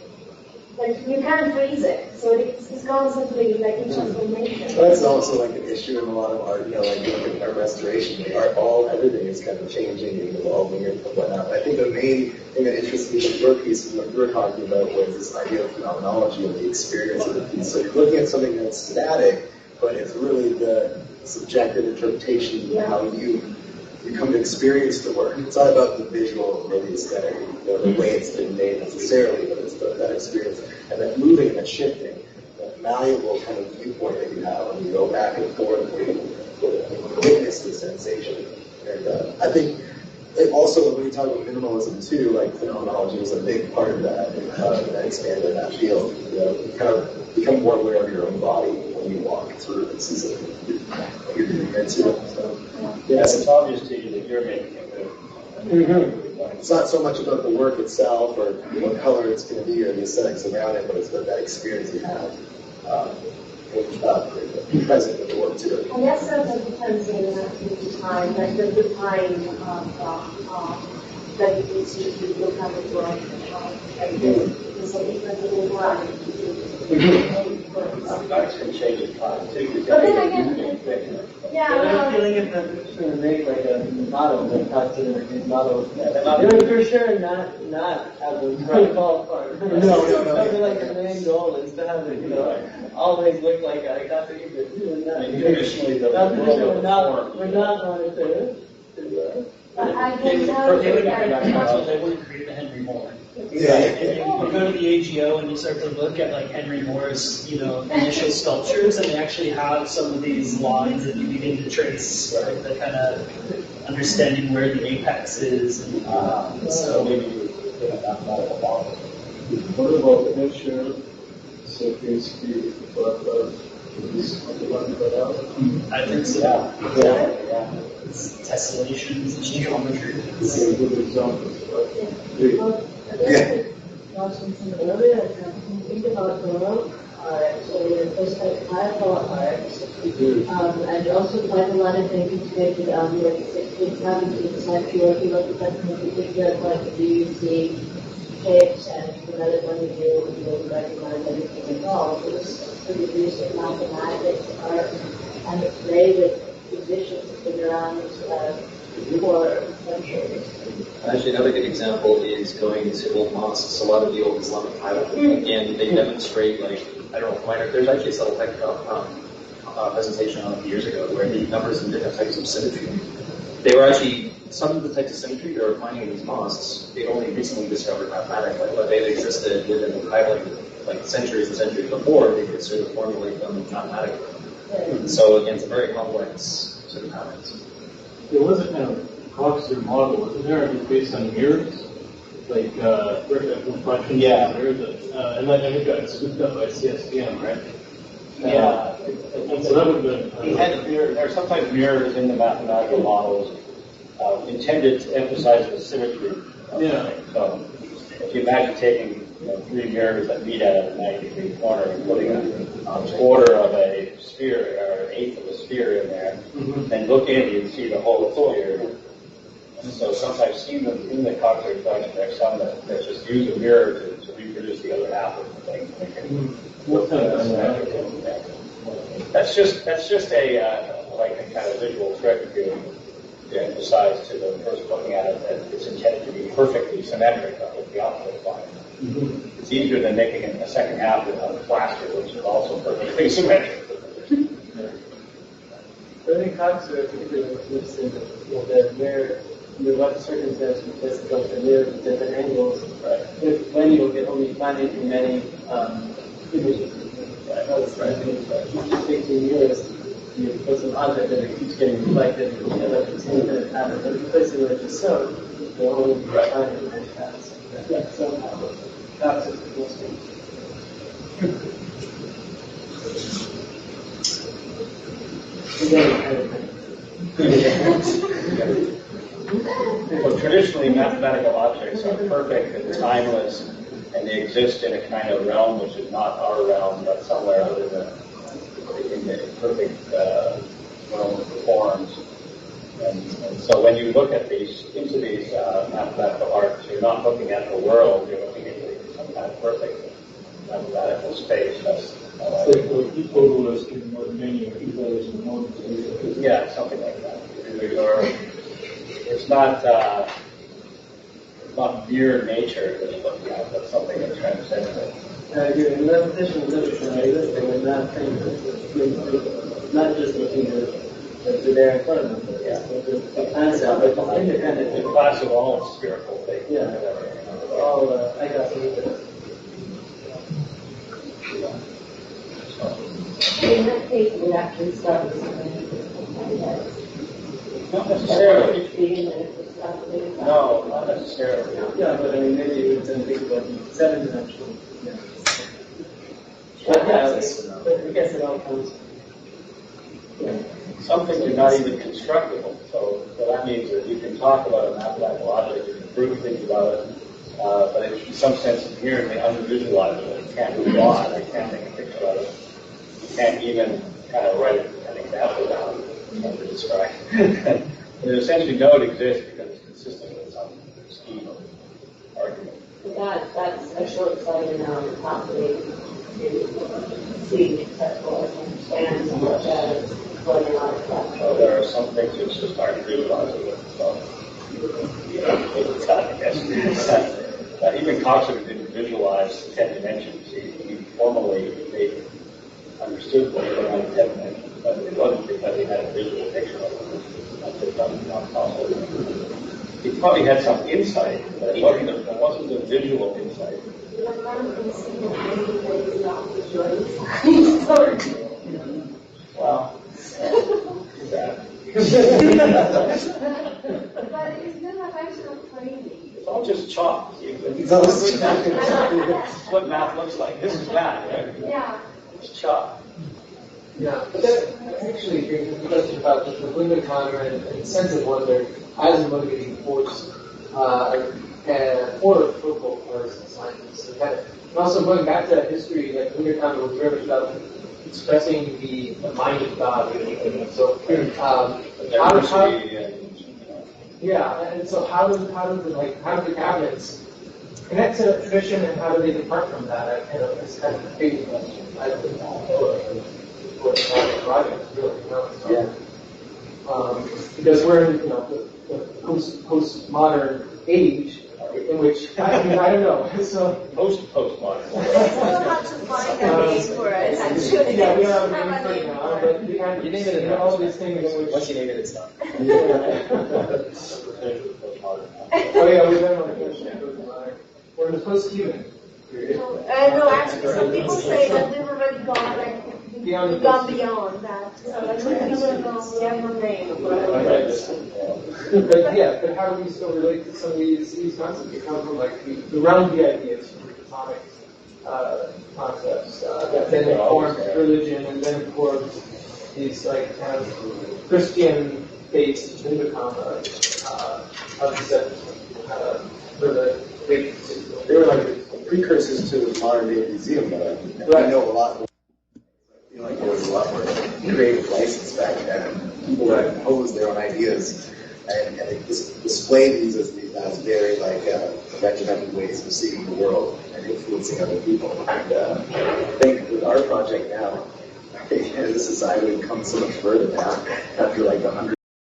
like, you can't freeze it. So it's constantly like in transformation. That's also like an issue in a lot of art, you know, like you look at art restoration, like everything is kind of changing and evolving and whatnot. I think the main thing that interests me in your piece and what you were talking about was this idea of phenomenology and the experience of the piece. So you're looking at something that's static, but it's really the subjective interpretation of how you come to experience the work. It's not about the visual or the aesthetic, you know, the way it's been made necessarily, but it's about that experience and that moving and that shifting, that malleable kind of viewpoint that you have when you go back and forth and witness the sensation. And I think also when you talk about minimalism too, like phenomenology is a big part of that, and that expanded that field. You know, you kind of become more aware of your own body when you walk through and see something that you're doing it too. So, yes, it's obvious to you that you're making a move. It's not so much about the work itself or what color it's going to be or the aesthetics around it, but it's about that experience you have be present with the work too. And that's sort of the difference in time, like the time that you see if you look at the work. There's a difference in the work. Artifacts can change in time too. But then again, I'm feeling it that it's going to make like a model, like Coxeter these models. They're for sure not have the right ballpark. No. Like the main goal is to have it, always look like I got to use it. Traditionally, we're not going to. I can tell you that they wouldn't create the Henry Moore. Yeah. And you go to the AGO and you start to look at like Henry Moore's, initial sculptures, and they actually have some of these lines that you begin to trace, right? The kind of understanding where the apex is. And, so maybe what about the nature, Stefanie, I think so. Yeah. It's tessellations, it's geometry. Good examples, right? Earlier, when you think about Baroque art, so there's things like fireball art, and also quite a lot of things integrated like 16th, 17th century. If you look at that from a particular point of view, you see shapes, and from another point of view, you don't recognize anything at all. So this is the use of mathematics, art, and the play with musicians has been around for centuries. Actually, another good example is going to old mosques. A lot of the old Islamic tile, and they demonstrate, like, I don't know, there's actually a Sulfate presentation on a few years ago where the numbers and different types of symmetry. They were actually, some of the types of symmetry they were finding in these mosques, they'd only recently discovered mathematically, but they had existed within the tiling, like centuries and centuries before, they could sort of formulate them mathematically. So again, it's a very complex sort of patterns. There was a kind of Coxeter model, wasn't there? It was based on mirrors, like reflections. Yeah. Mirrors, and then it got scooped up by CSDM, right? Yeah. And so that would have been. There are sometimes mirrors in the mathematical models intended to emphasize the symmetry. Yeah. So if you imagine taking 3 mirrors that meet at a 90-degree corner and putting a quarter of a sphere or an eighth of a sphere in there, then look in, you can see the whole sphere. And so sometimes seen them in the Coxeter collection. There's some that just use a mirror to reproduce the other half of the thing. That's just a like a kind of visual trick to emphasize to the person looking at it that it's intended to be perfectly symmetric with the opposite line. It's easier than making a second half of plaster, which is also perfectly symmetric. I think Coxeter particularly lives in the mirror under what circumstances this collection lives at different angles, if when you will get only finitely many images. Each 15 years, you put some object and it keeps getting reflected and you end up with 10-minute pattern. But in the place where it's so, you'll only be finitely many patterns. Yeah, so that's it. So traditionally, mathematical objects are perfect and timeless, and they exist in a kind of realm which is not our realm, but somewhere other than in the perfect realm of forms. And so when you look at into these mathematical arts, you're not looking at the world, you're looking at some kind of perfect mathematical space. That's it's like the equalist in many of these others in moments. Yeah, something like that. It's not mere nature that you're looking at, but something that transcends it. In repetition is interesting, and not just looking at the there in front of them, but the concept, but independent. The class of all spherical things. Yeah, all I got to it. In that case, it would actually start with something not necessarily. No, No, not necessarily. Yeah, but I mean, maybe you would then think about 7-dimensional. Yeah. But yeah, but I guess it all comes. Yeah. Some things are not even constructible, so that means that you can talk about a mathematical object, you can prove things about it, but it's in some sense inherently unvisualizable. You can't draw it, you can't make a picture of it. You can't even kind of write an example down to describe. They essentially know it exists because it's consistent with some scheme of argument. That's a short-sighted possibly to see successful and understand whether or not it's that. So there are some things which just aren't visualizable. So, I guess. Even Coxeter didn't visualize 10 dimensions. He formally understood what were on 10 dimensions, but it wasn't because he had a visual picture of it. That's just not possible. He probably had some insight, but it wasn't a visual insight. Wow. Too bad. But it's not a function of training. It's all just chalk. It's what math looks like. This is math, right? Yeah. It's chalk. Yeah, but that actually brings up the question about the Untitled and sense of wonder as a motivating force for focal arts and science. And also going back to that history, like Untitled was very much about expressing the mind of God. So, and so how do the cabinets connect to that tradition, and how do they depart from that? It's kind of a crazy question. I don't know. Project, really, because we're in the postmodern age in which I don't know. So postmodern. Still have to find a name for it. Actually, yeah, we don't have a name for it now, but we have you name it all these things in which. Once you name it, it's done. Oh yeah, we've been on the question. We're in the post-human period. No, actually, some people say that we've already gone beyond that. So that's we have no name. But how do we still relate to some of these concepts that come from like the realm of the ideas, from the atomic concepts that then inform religion, and then informs these like kind of Christian-based concepts for the big. They were like precursors to the modern day museum, but I know a lot more. I feel like there was a lot more creative license back then. People that imposed their own ideas and they displayed these as very like regimented ways of seeing the world and influencing other people. And I think with our project now, as a society, we've come so much further now after like 100.